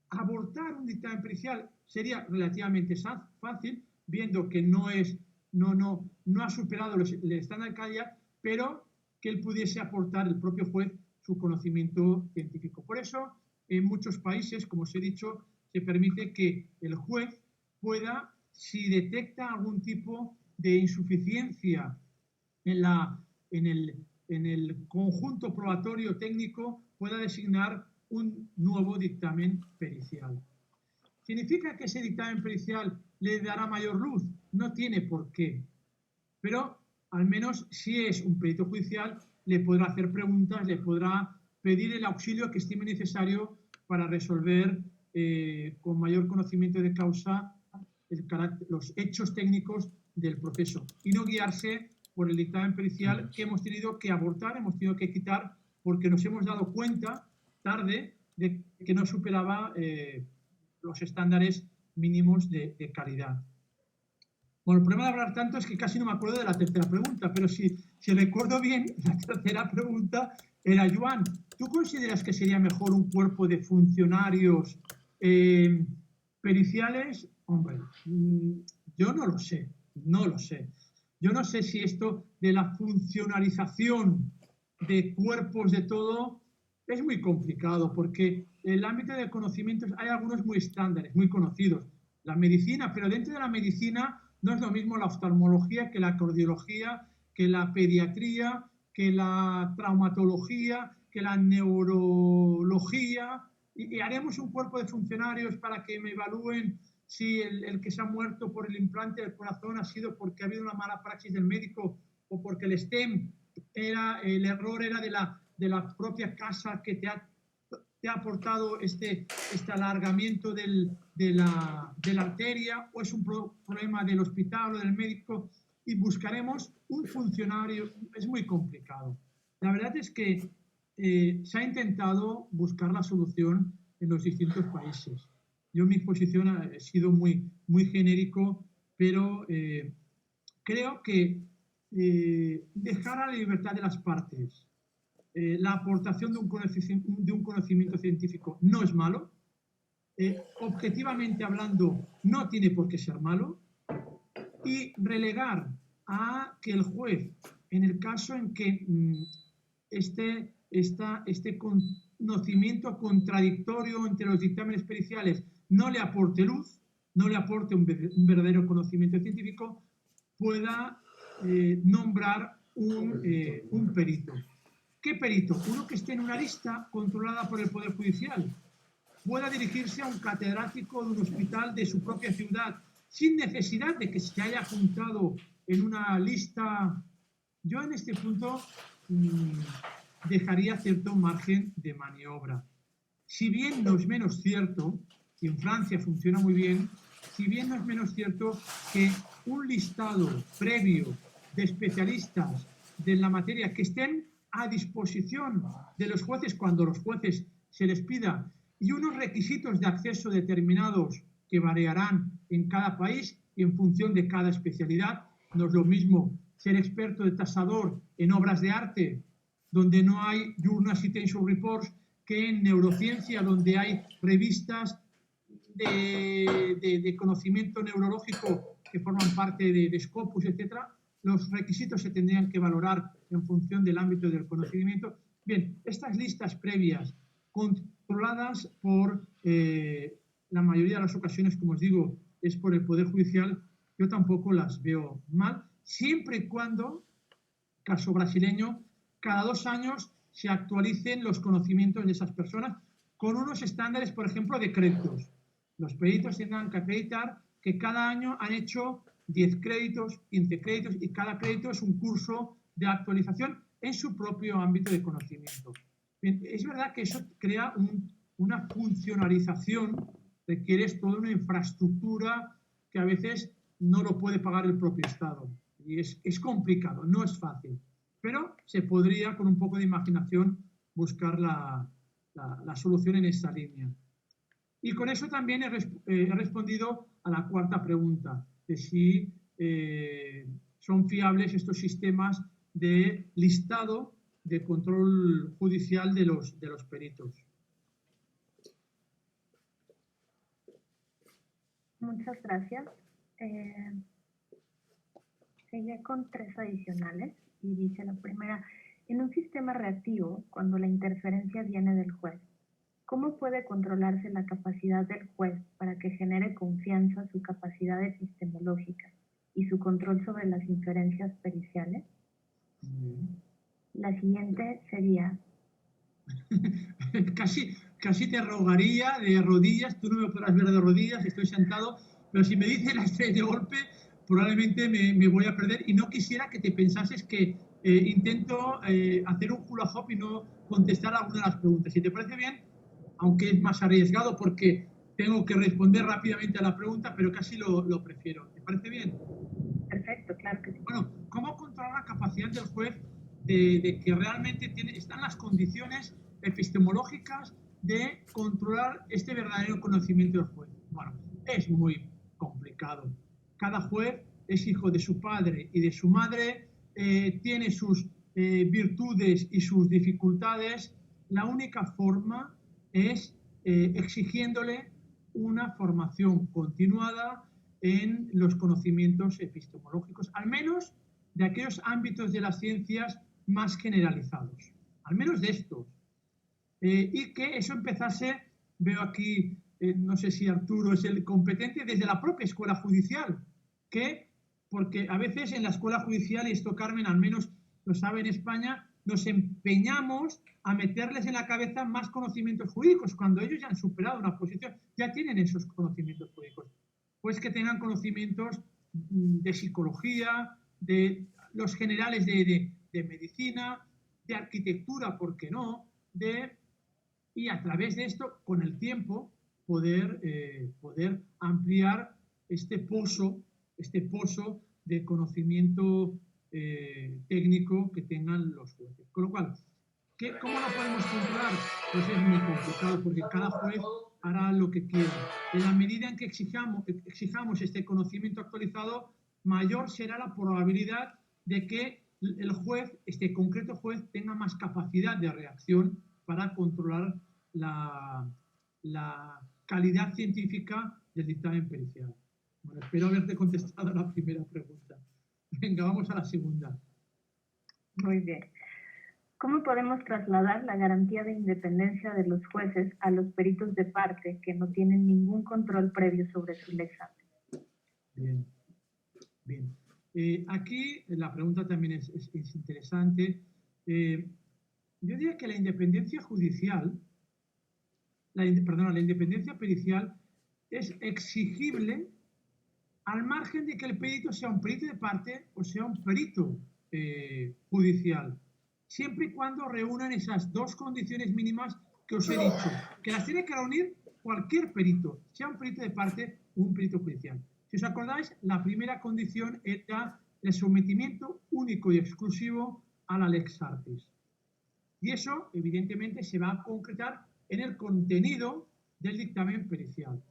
abortar un dictamen pericial. Sería relativamente fácil, viendo que no ha superado el estándar de calidad, pero que él pudiese aportar, el propio juez, su conocimiento científico. Por eso, en muchos países, como os he dicho, se permite que el juez pueda, si detecta algún tipo de insuficiencia en el conjunto probatorio técnico, pueda designar un nuevo dictamen pericial. ¿Significa que ese dictamen pericial le dará mayor luz? No tiene por qué. Pero al menos si es un perito judicial, le podrá hacer preguntas, le podrá pedir el auxilio que estime necesario para resolver con mayor conocimiento de causa los hechos técnicos del proceso y no guiarse por el dictamen pericial que hemos tenido que abortar, hemos tenido que quitar porque nos hemos dado cuenta tarde de que no superaba los estándares mínimos de calidad. Bueno, el problema de hablar tanto es que casi no me acuerdo de la tercera pregunta, pero si recuerdo bien, la tercera pregunta era, Joan, ¿tú consideras que sería mejor un cuerpo de funcionarios periciales? Hombre, yo no lo sé. Yo no sé si esto de la funcionalización de cuerpos de todo es muy complicado, porque en el ámbito de conocimientos hay algunos muy estándares, muy conocidos. La medicina, pero dentro de la medicina no es lo mismo la oftalmología que la cardiología, que la pediatría, que la traumatología, que la neurología. Y haremos un cuerpo de funcionarios para que me evalúen si el que se ha muerto por el implante del corazón ha sido porque ha habido una mala praxis del médico o porque el stem el error era de la propia casa que te ha aportado este alargamiento de la arteria, o es un problema del hospital o del médico, y buscaremos un funcionario. Es muy complicado. La verdad es que se ha intentado buscar la solución en los distintos países. Yo en mi exposición he sido muy genérico, pero creo que dejar a la libertad de las partes la aportación de un conocimiento científico no es malo. Objetivamente hablando, no tiene por qué ser malo. Y relegar a que el juez, en el caso en que este conocimiento contradictorio entre los dictámenes periciales no le aporte luz, no le aporte un verdadero conocimiento científico, pueda nombrar un perito. ¿Qué perito? Uno que esté en una lista controlada por el Poder Judicial. Pueda dirigirse a un catedrático de un hospital de su propia ciudad sin necesidad de que se haya apuntado en una lista. Yo en este punto dejaría cierto margen de maniobra. Si bien no es menos cierto, y en Francia funciona muy bien, si bien no es menos cierto que un listado previo de especialistas de la materia que estén a disposición de los jueces cuando los jueces se les pida y unos requisitos de acceso determinados que variarán en cada país y en función de cada especialidad. No es lo mismo ser experto de tasador en obras de arte, donde no hay Journal Citation Reports, que en neurociencia, donde hay revistas de conocimiento neurológico que forman parte de Scopus, etc. Los requisitos se tendrían que valorar en función del ámbito del conocimiento. Bien, estas listas previas, controladas por la mayoría de las ocasiones, como os digo, es por el Poder Judicial, yo tampoco las veo mal, siempre y cuando, caso brasileño, cada 2 años se actualicen los conocimientos de esas personas con unos estándares, por ejemplo, de créditos. Los peritos tendrán que acreditar que cada año han hecho 10 créditos, 15 créditos y cada crédito es un curso de actualización en su propio ámbito de conocimiento. Bien, es verdad que eso crea una funcionalización, requiere toda una infraestructura que a veces no lo puede pagar el propio Estado. Y es complicado, no es fácil. Pero se podría, con un poco de imaginación, buscar la solución en esta línea. Y con eso también he respondido a la cuarta pregunta, de si son fiables estos sistemas de listado de control judicial de los peritos. Muchas gracias. Sigue con 3 adicionales y dice la primera: en un sistema reactivo, cuando la interferencia viene del juez, ¿cómo puede controlarse la capacidad del juez para que genere confianza su capacidad epistemológica y su control sobre las inferencias periciales? La siguiente sería... Casi te rogaría de rodillas, tú no me podrás ver de rodillas, estoy sentado, pero si me dices las 3 de golpe, probablemente me voy a perder y no quisiera que te pensases que intento hacer un hula hop y no contestar alguna de las preguntas. Si te parece bien, aunque es más arriesgado porque tengo que responder rápidamente a la pregunta, pero casi lo prefiero. ¿Te parece bien? Perfecto, claro que sí. Bueno, ¿cómo controlar la capacidad del juez de que realmente están las condiciones epistemológicas de controlar este verdadero conocimiento del juez? Bueno, es muy complicado. Cada juez es hijo de su padre y de su madre, tiene sus virtudes y sus dificultades. La única forma es exigiéndole una formación continuada en los conocimientos epistemológicos, al menos de aquellos ámbitos de las ciencias más generalizados, al menos de estos. Y que eso empezase, veo aquí, no sé si Arturo es el competente, desde la propia escuela judicial, porque a veces en la escuela judicial, y esto Carmen al menos lo sabe en España, nos empeñamos a meterles en la cabeza más conocimientos jurídicos, cuando ellos ya han superado una posición, ya tienen esos conocimientos jurídicos. Pues que tengan conocimientos de psicología, de los generales de medicina, de arquitectura, ¿por qué no? Y a través de esto, con el tiempo, poder ampliar este pozo de conocimiento técnico que tengan los jueces. Con lo cual, ¿cómo lo podemos controlar? Pues es muy complicado porque cada juez hará lo que quiera. En la medida en que exijamos este conocimiento actualizado, mayor será la probabilidad de que el juez, este concreto juez, tenga más capacidad de reacción para controlar la calidad científica del dictamen pericial. Bueno, espero haberte contestado a la primera pregunta. Venga, vamos a la segunda. Muy bien. ¿Cómo podemos trasladar la garantía de independencia de los jueces a los peritos de parte que no tienen ningún control previo sobre su examen? Bien, bien. Aquí la pregunta también es interesante. Yo diría que la independencia judicial, la independencia pericial es exigible al margen de que el perito sea un perito de parte o sea un perito judicial, siempre y cuando reúnan esas 2 condiciones mínimas que os he dicho, que las tiene que reunir cualquier perito, sea un perito de parte o un perito judicial. Si os acordáis, la primera condición era el sometimiento único y exclusivo a la lex artis. Y eso, evidentemente, se va a concretar en el contenido del dictamen pericial.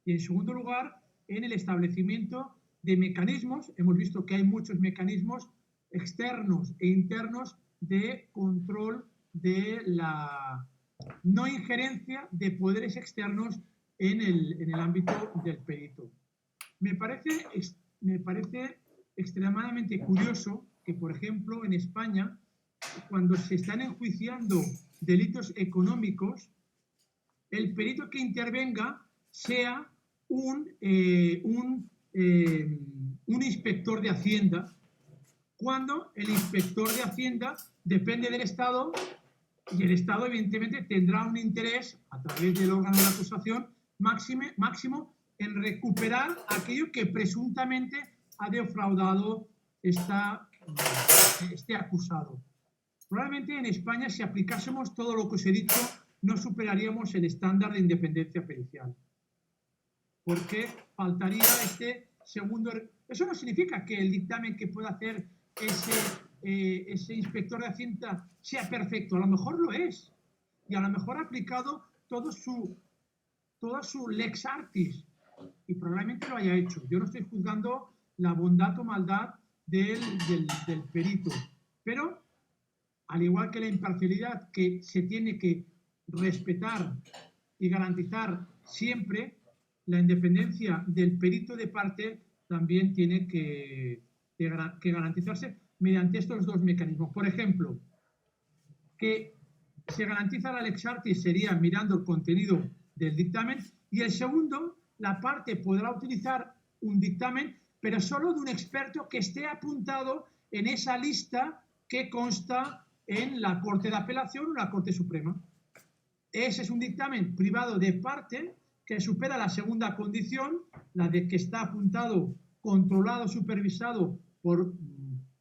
Y, en segundo lugar, en el establecimiento de mecanismos. Hemos visto que hay muchos mecanismos externos e internos de control de la no injerencia de poderes externos en el ámbito del perito. Me parece extremadamente curioso que, por ejemplo, en España, cuando se están enjuiciando delitos económicos, el perito que intervenga sea un inspector de Hacienda, cuando el inspector de Hacienda depende del Estado y el Estado, evidentemente, tendrá un interés, a través del órgano de acusación máximo, en recuperar aquello que presuntamente ha defraudado este acusado. Probablemente en España, si aplicásemos todo lo que os he dicho, no superaríamos el estándar de independencia pericial, porque faltaría este segundo. Eso no significa que el dictamen que pueda hacer ese inspector de Hacienda sea perfecto. A lo mejor lo es, y a lo mejor ha aplicado toda su lex artis, y probablemente lo haya hecho. Yo no estoy juzgando la bondad o maldad del perito, pero al igual que la imparcialidad que se tiene que respetar y garantizar siempre, la independencia del perito de parte también tiene que garantizarse mediante estos dos mecanismos. Por ejemplo, que se garantiza la lex artis sería mirando el contenido del dictamen, y el segundo, la parte podrá utilizar un dictamen, pero solo de un experto que esté apuntado en esa lista que consta en la Corte de Apelación o la Corte Suprema. Ese es un dictamen privado de parte que supera la segunda condición, la de que está apuntado, controlado, supervisado por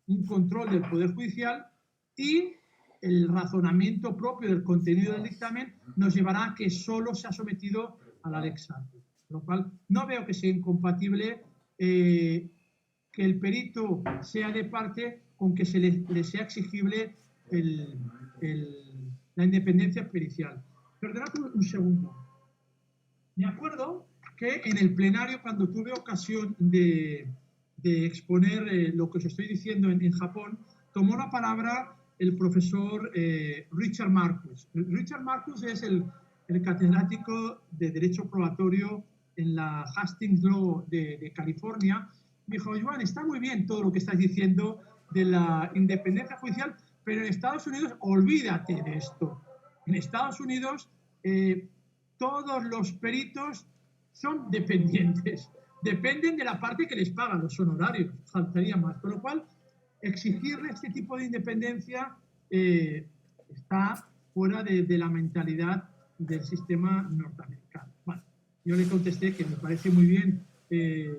un control del Poder Judicial, y el razonamiento propio del contenido del dictamen nos llevará a que solo se ha sometido a la lex artis. Por lo cual, no veo que sea incompatible que el perito sea de parte con que se le sea exigible la independencia pericial. Perdonad un segundo. Me acuerdo que en el plenario, cuando tuve ocasión de exponer lo que os estoy diciendo en Japón, tomó la palabra el profesor Richard Marcus. Richard Marcus es el catedrático de Derecho Probatorio en la Hastings Law de California. Me dijo: Joan, está muy bien todo lo que estás diciendo de la independencia judicial, pero en Estados Unidos olvídate de esto. En Estados Unidos todos los peritos son dependientes, dependen de la parte que les pagan los honorarios, faltaría más. Con lo cual, exigirle este tipo de independencia está fuera de la mentalidad del sistema norteamericano. Bueno, yo le contesté que me parece muy bien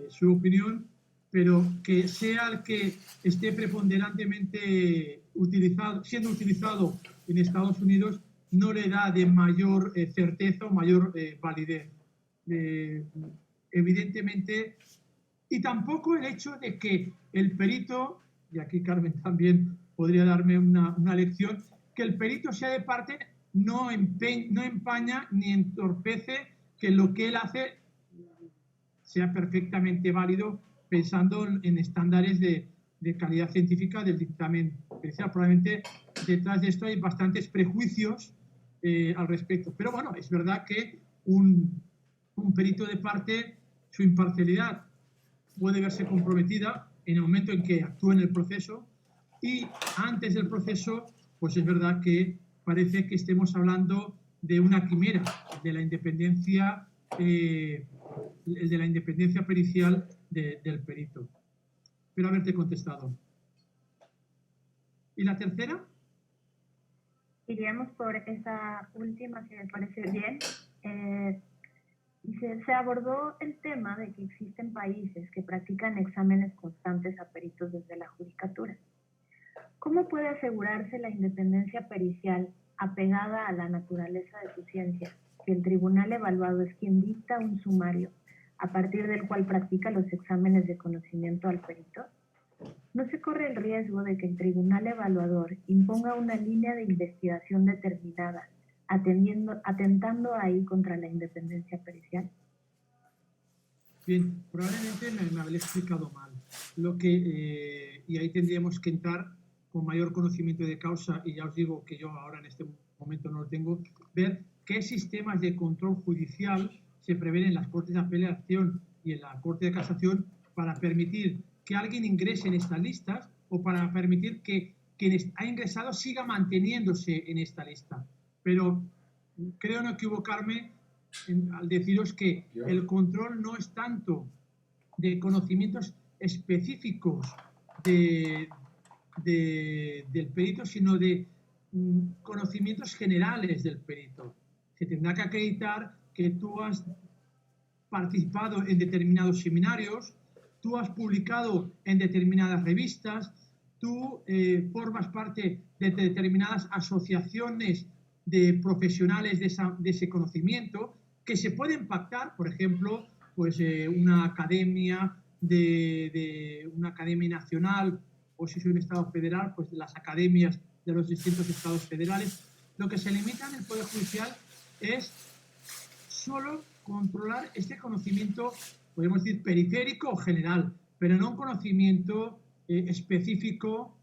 su opinión, pero que sea el que esté preponderantemente siendo utilizado en Estados Unidos no le da de mayor certeza o mayor validez. Evidentemente, y tampoco el hecho de que el perito, y aquí Carmen también podría darme una lección, que el perito sea de parte no empaña ni entorpece que lo que él hace sea perfectamente válido, pensando en estándares de calidad científica del dictamen pericial. Probablemente detrás de esto hay bastantes prejuicios al respecto. Pero bueno, es verdad que un perito de parte, su imparcialidad puede verse comprometida en el momento en que actúa en el proceso, y antes del proceso, pues es verdad que parece que estemos hablando de una quimera, de la independencia pericial del perito. Espero haberte contestado. ¿Y la tercera? Iríamos por esa última, si me parece bien. Se abordó el tema de que existen países que practican exámenes constantes a peritos desde la judicatura. ¿Cómo puede asegurarse la independencia pericial apegada a la naturaleza de su ciencia si el tribunal evaluado es quien dicta un sumario a partir del cual practica los exámenes de conocimiento al perito? ¿No se corre el riesgo de que el tribunal evaluador imponga una línea de investigación determinada, atentando ahí contra la independencia pericial? Bien, probablemente me habré explicado mal. Y ahí tendríamos que entrar con mayor conocimiento de causa, y ya os digo que yo ahora en este momento no lo tengo, ver qué sistemas de control judicial se prevén en las Cortes de Apelación y en la Corte de Casación para permitir que alguien ingrese en estas listas o para permitir que quien ha ingresado siga manteniéndose en esta lista. Pero creo no equivocarme al deciros que el control no es tanto de conocimientos específicos del perito, sino de conocimientos generales del perito. Se tendrá que acreditar que tú has participado en determinados seminarios, tú has publicado en determinadas revistas, tú formas parte de determinadas asociaciones de profesionales de ese conocimiento, que se pueden pactar, por ejemplo, pues una academia una academia nacional, o si soy un estado federal, pues las academias de los distintos estados federales. Lo que se limita en el Poder Judicial es solo controlar este conocimiento, podemos decir, periférico o general, pero no un conocimiento específico,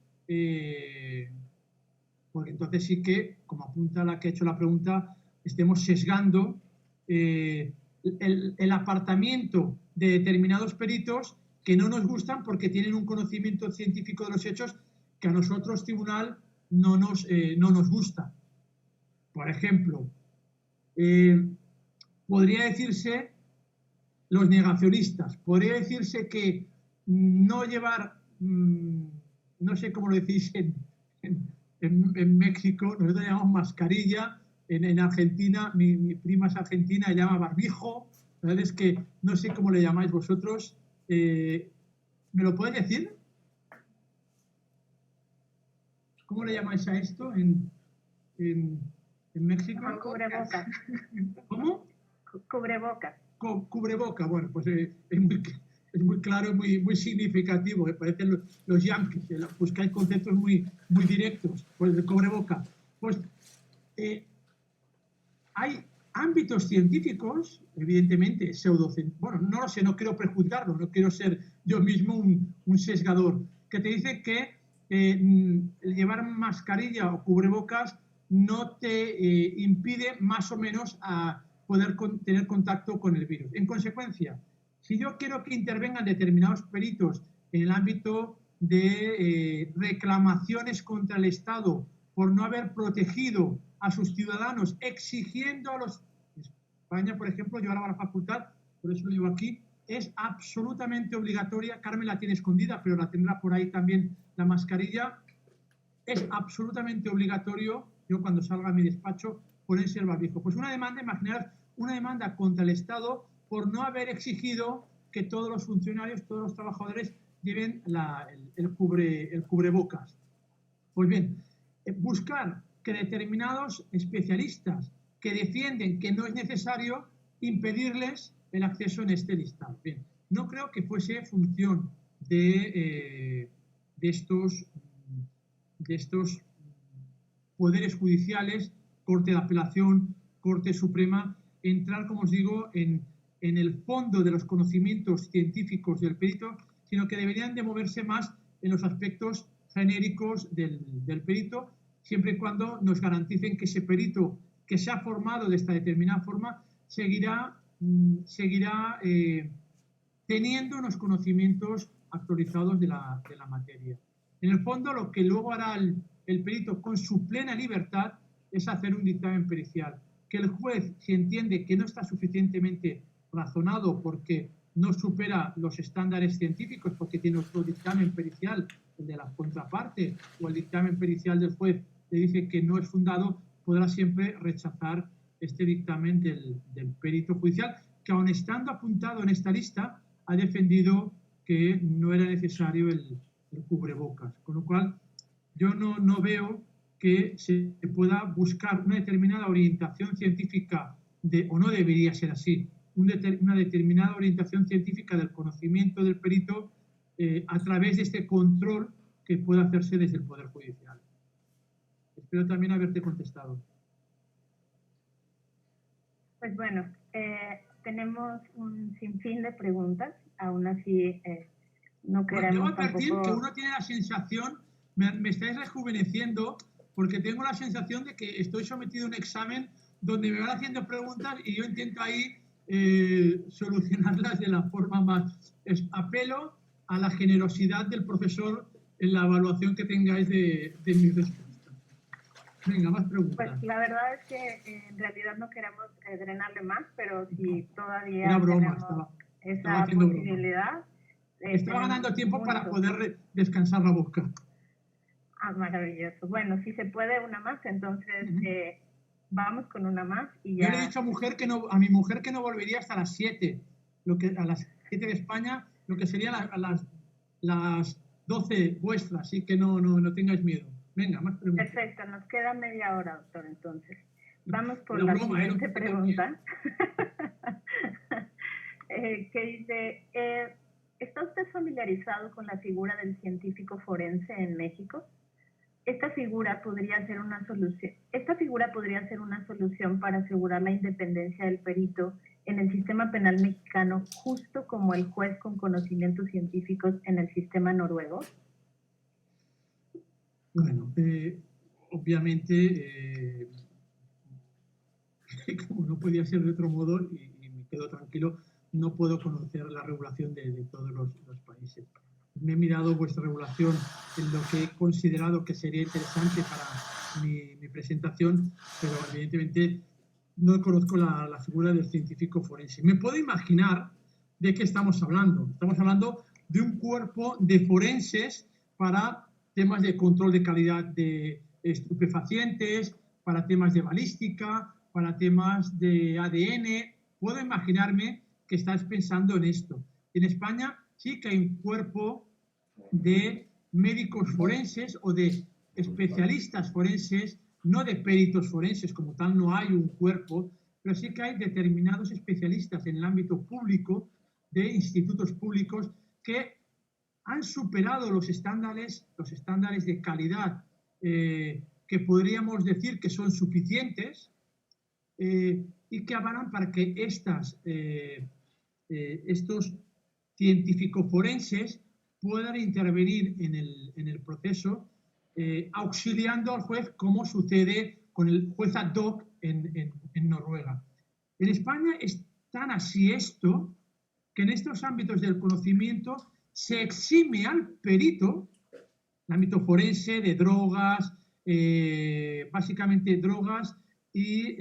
porque entonces sí que, como apunta la que ha hecho la pregunta, estemos sesgando el apartamiento de determinados peritos que no nos gustan porque tienen un conocimiento científico de los hechos que a nosotros, tribunal, no nos gusta. Por ejemplo, podría decirse los negacionistas, podría decirse que no llevar, no sé cómo lo decís en México, nosotros llamamos mascarilla, en Argentina, mi prima es argentina, llama barbijo, la verdad es que no sé cómo le llamáis vosotros, ¿me lo podéis decir? ¿Cómo le llamáis a esto en México? Cubrebocas. ¿Cómo? Cubrebocas. Cubreboca, bueno, pues es muy claro, muy significativo, me parecen los yankees, buscáis conceptos muy directos, pues el cubreboca. Pues hay ámbitos científicos, evidentemente, bueno, no lo sé, no quiero prejuzgarlo, no quiero ser yo mismo un sesgador, que te dice que llevar mascarilla o cubrebocas no te impide más o menos a poder tener contacto con el virus. En consecuencia, si yo quiero que intervengan determinados peritos en el ámbito de reclamaciones contra el Estado por no haber protegido a sus ciudadanos, exigiendo a los... En España, por ejemplo, yo ahora la facultad, por eso lo digo aquí, es absolutamente obligatoria, Carmen la tiene escondida, pero la tendrá por ahí también la mascarilla, es absolutamente obligatorio, yo cuando salga a mi despacho, ponerse el barbijo. Pues una demanda, imaginar una demanda contra el Estado por no haber exigido que todos los funcionarios, todos los trabajadores lleven el cubrebocas. Pues bien, buscar que determinados especialistas que defienden que no es necesario impedirles el acceso en este listado. Bien, no creo que fuese función de estos poderes judiciales, Corte de Apelación, Corte Suprema, entrar, como os digo, en el fondo de los conocimientos científicos del perito, sino que deberían de moverse más en los aspectos genéricos del perito, siempre y cuando nos garanticen que ese perito que se ha formado de esta determinada forma seguirá teniendo unos conocimientos actualizados de la materia. En el fondo, lo que luego hará el perito con su plena libertad es hacer un dictamen pericial. Que el juez, si entiende que no está suficientemente razonado porque no supera los estándares científicos, porque tiene otro dictamen pericial, el de la contraparte, o el dictamen pericial del juez le dice que no es fundado, podrá siempre rechazar este dictamen del perito judicial, que aun estando apuntado en esta lista, ha defendido que no era necesario el cubrebocas. Con lo cual, yo no veo que se pueda buscar una determinada orientación científica, o no debería ser así, una determinada orientación científica del conocimiento del perito a través de este control que puede hacerse desde el Poder Judicial. Espero también haberte contestado. Pues bueno, tenemos un sinfín de preguntas, aún así no queremos Debo advertir tampoco... que uno tiene la sensación, me estáis rejuveneciendo, porque tengo la sensación de que estoy sometido a un examen donde me van haciendo preguntas y yo intento ahí solucionarlas de la forma más... Apelo a la generosidad del profesor en la evaluación que tengáis de mis respuestas. Venga, más preguntas. Pues la verdad es que en realidad no queremos drenarle más, pero si todavía era broma, tenemos estaba esa posibilidad... Broma. Estaba ganando tiempo para poder descansar la boca. Ah, maravilloso. Bueno, si se puede una más, entonces vamos con una más y ya... Yo le he dicho a mi mujer que no volvería hasta las 7, a las 7 de España, lo que sería a las 12 vuestras, así que no tengáis miedo. Venga, más preguntas. Perfecto, nos queda media hora, doctor, entonces. Vamos por la siguiente pregunta. Que dice, ¿está usted familiarizado con la figura del científico forense en México? Esta figura podría ser una solución para asegurar la independencia del perito en el sistema penal mexicano, justo como el juez con conocimientos científicos en el sistema noruego. Bueno, obviamente, como no podía ser de otro modo, y me quedo tranquilo, no puedo conocer la regulación de todos los países. Me he mirado vuestra regulación en lo que he considerado que sería interesante para mi presentación, pero evidentemente no conozco la figura del científico forense. Me puedo imaginar de qué estamos hablando. Estamos hablando de un cuerpo de forenses para temas de control de calidad de estupefacientes, para temas de balística, para temas de ADN. Puedo imaginarme que estás pensando en esto. En España sí que hay un cuerpo de médicos forenses o de especialistas forenses, no de peritos forenses, como tal no hay un cuerpo, pero sí que hay determinados especialistas en el ámbito público, de institutos públicos, que han superado los estándares de calidad que podríamos decir que son suficientes y que avalan para que estos científicos forenses puedan intervenir en el proceso auxiliando al juez, como sucede con el juez ad hoc en Noruega. En España es tan así esto que en estos ámbitos del conocimiento se exime al perito, el ámbito forense de drogas, básicamente drogas y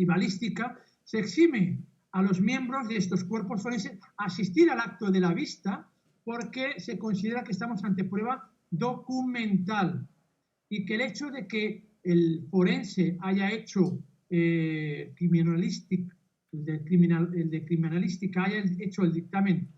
balística, se exime a los miembros de estos cuerpos forenses asistir al acto de la vista porque se considera que estamos ante prueba documental y que el hecho de que el forense haya hecho el de criminalística haya hecho el dictamen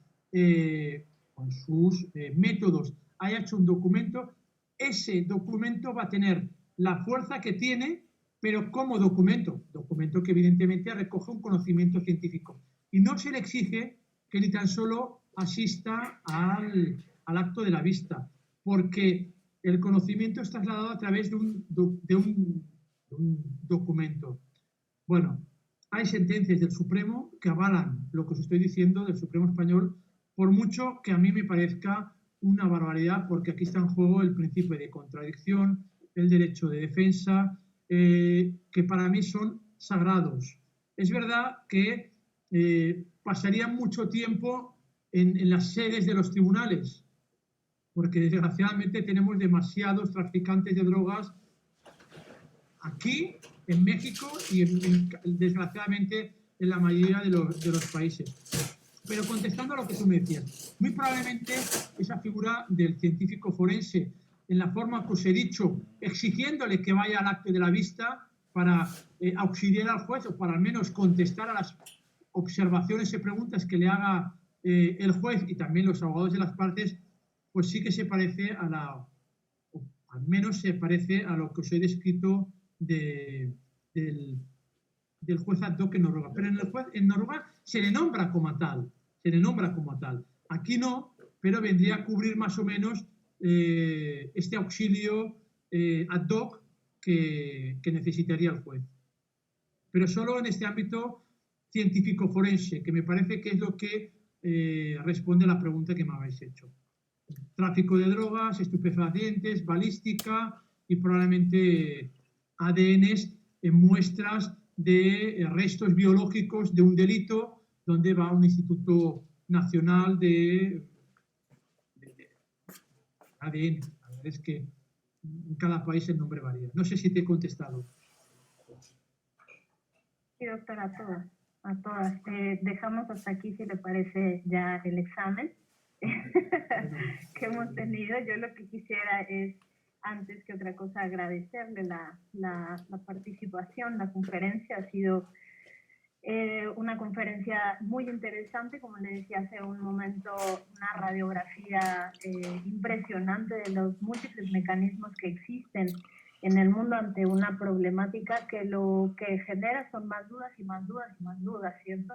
con sus métodos, haya hecho un documento, ese documento va a tener la fuerza que tiene, pero como documento que evidentemente recoge un conocimiento científico. Y no se le exige que ni tan solo asista al acto de la vista, porque el conocimiento es trasladado a través de un documento. Bueno, hay sentencias del Supremo que avalan lo que os estoy diciendo del Supremo español, por mucho que a mí me parezca una barbaridad, porque aquí está en juego el principio de contradicción, el derecho de defensa, que para mí son sagrados. Es verdad que pasaría mucho tiempo en las sedes de los tribunales, porque desgraciadamente tenemos demasiados traficantes de drogas aquí, en México y desgraciadamente en la mayoría de los países. Pero contestando a lo que tú me decías, muy probablemente esa figura del científico forense, en la forma que os he dicho, exigiéndole que vaya al acto de la vista para auxiliar al juez o para al menos contestar a las observaciones y preguntas que le haga el juez y también los abogados de las partes, pues sí que se parece al menos se parece a lo que os he descrito del juez ad hoc en Noruega. Pero en Noruega se le nombra como tal. Aquí no, pero vendría a cubrir más o menos este auxilio ad hoc que necesitaría el juez. Pero solo en este ámbito científico forense, que me parece que es lo que responde a la pregunta que me habéis hecho. Tráfico de drogas, estupefacientes, balística y probablemente ADNs en muestras de restos biológicos de un delito, donde va un Instituto Nacional de ADN. La verdad es que en cada país el nombre varía. No sé si te he contestado. Sí, doctora, a todas. A todas. Dejamos hasta aquí, si le parece, ya el examen que hemos tenido. Yo lo que quisiera es, antes que otra cosa, agradecerle la participación. La conferencia ha sido una conferencia muy interesante, como le decía hace un momento, una radiografía impresionante de los múltiples mecanismos que existen en el mundo ante una problemática que lo que genera son más dudas y más dudas y más dudas, ¿cierto?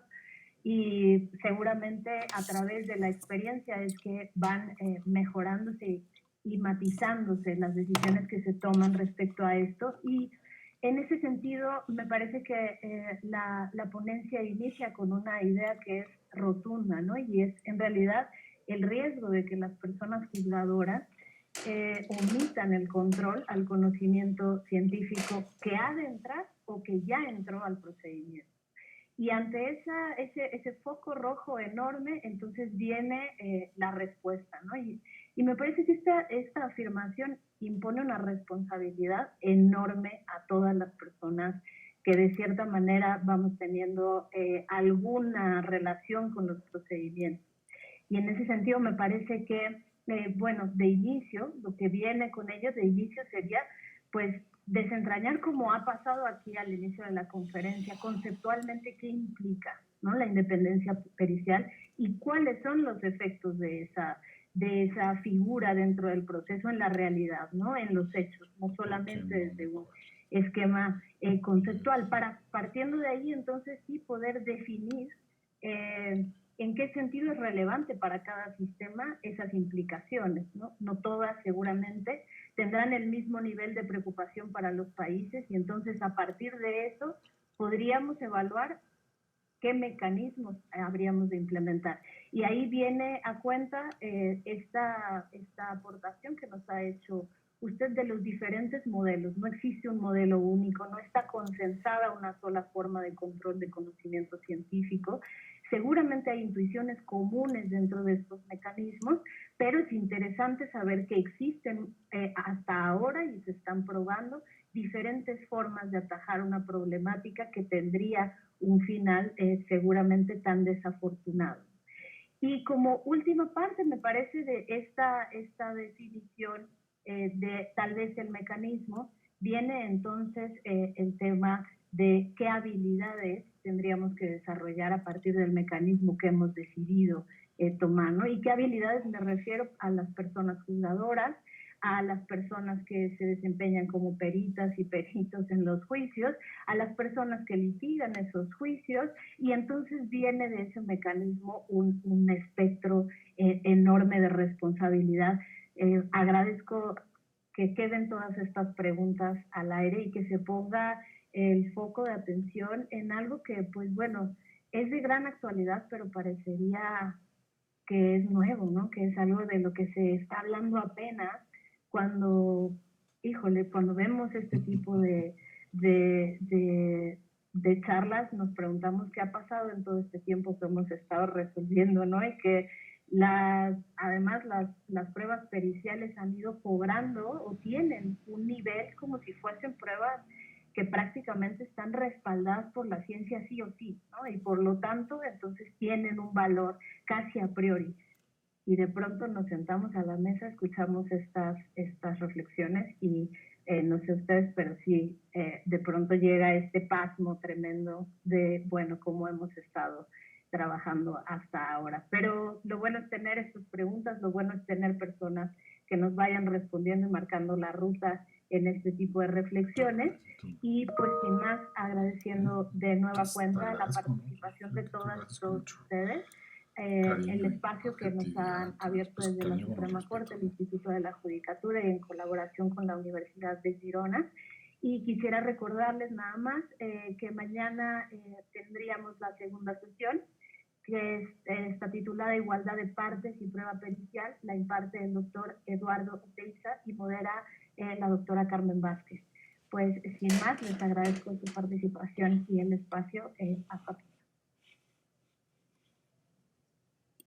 Y seguramente a través de la experiencia es que van mejorándose y matizándose las decisiones que se toman respecto a esto. Y en ese sentido, me parece que la ponencia inicia con una idea que es rotunda, ¿no? Y es, en realidad, el riesgo de que las personas juzgadoras omitan el control al conocimiento científico que ha de entrar o que ya entró al procedimiento. Y ante ese foco rojo enorme, entonces viene la respuesta, ¿no? Y me parece que esta afirmación impone una responsabilidad enorme a todas las personas que de cierta manera vamos teniendo alguna relación con los procedimientos. Y en ese sentido me parece que, bueno, de inicio, lo que viene con ello de inicio sería, pues, desentrañar, como ha pasado aquí al inicio de la conferencia, conceptualmente qué implica, ¿no?, la independencia pericial y cuáles son los efectos de esa figura dentro del proceso en la realidad, ¿no?, en los hechos, no solamente desde un esquema conceptual. Partiendo de ahí, entonces, sí poder definir en qué sentido es relevante para cada sistema esas implicaciones, ¿no? No todas seguramente tendrán el mismo nivel de preocupación para los países y entonces a partir de eso podríamos evaluar qué mecanismos habríamos de implementar. Y ahí viene a cuenta esta aportación que nos ha hecho usted de los diferentes modelos. No existe un modelo único, no está consensada una sola forma de control de conocimiento científico. Seguramente hay intuiciones comunes dentro de estos mecanismos, pero es interesante saber que existen hasta ahora y se están probando diferentes formas de atajar una problemática que tendría un final seguramente tan desafortunado. Y como última parte, me parece, de esta definición de tal vez el mecanismo, viene entonces el tema de qué habilidades tendríamos que desarrollar a partir del mecanismo que hemos decidido tomar, ¿no? Y qué habilidades me refiero a las personas juzgadoras, a las personas que se desempeñan como peritas y peritos en los juicios, a las personas que litigan esos juicios, y entonces viene de ese mecanismo un espectro enorme de responsabilidad. Agradezco que queden todas estas preguntas al aire y que se ponga el foco de atención en algo que, pues bueno, es de gran actualidad, pero parecería que es nuevo, ¿no? Que es algo de lo que se está hablando apenas cuando, híjole, cuando vemos este tipo de charlas, nos preguntamos qué ha pasado en todo este tiempo que hemos estado resolviendo, ¿no? Y que además las pruebas periciales han ido cobrando o tienen un nivel como si fuesen pruebas que prácticamente están respaldadas por la ciencia sí o sí, ¿no? Y por lo tanto, entonces tienen un valor casi a priori. Y de pronto nos sentamos a la mesa, escuchamos estas reflexiones y no sé ustedes, pero sí, de pronto llega este pasmo tremendo de, bueno, cómo hemos estado trabajando hasta ahora. Pero lo bueno es tener estas preguntas, lo bueno es tener personas que nos vayan respondiendo y marcando la ruta en este tipo de reflexiones. Y pues sin más, agradeciendo de nueva cuenta la participación de todas y todos ustedes. el espacio que nos han abierto desde la Suprema Corte, el Instituto de la Judicatura y en colaboración con la Universidad de Girona. Y quisiera recordarles nada más que mañana tendríamos la segunda sesión, que está titulada Igualdad de Partes y Prueba Pericial, la imparte el doctor Eduardo Oteiza y modera la doctora Carmen Vázquez. Pues sin más, les agradezco su participación y el espacio. Hasta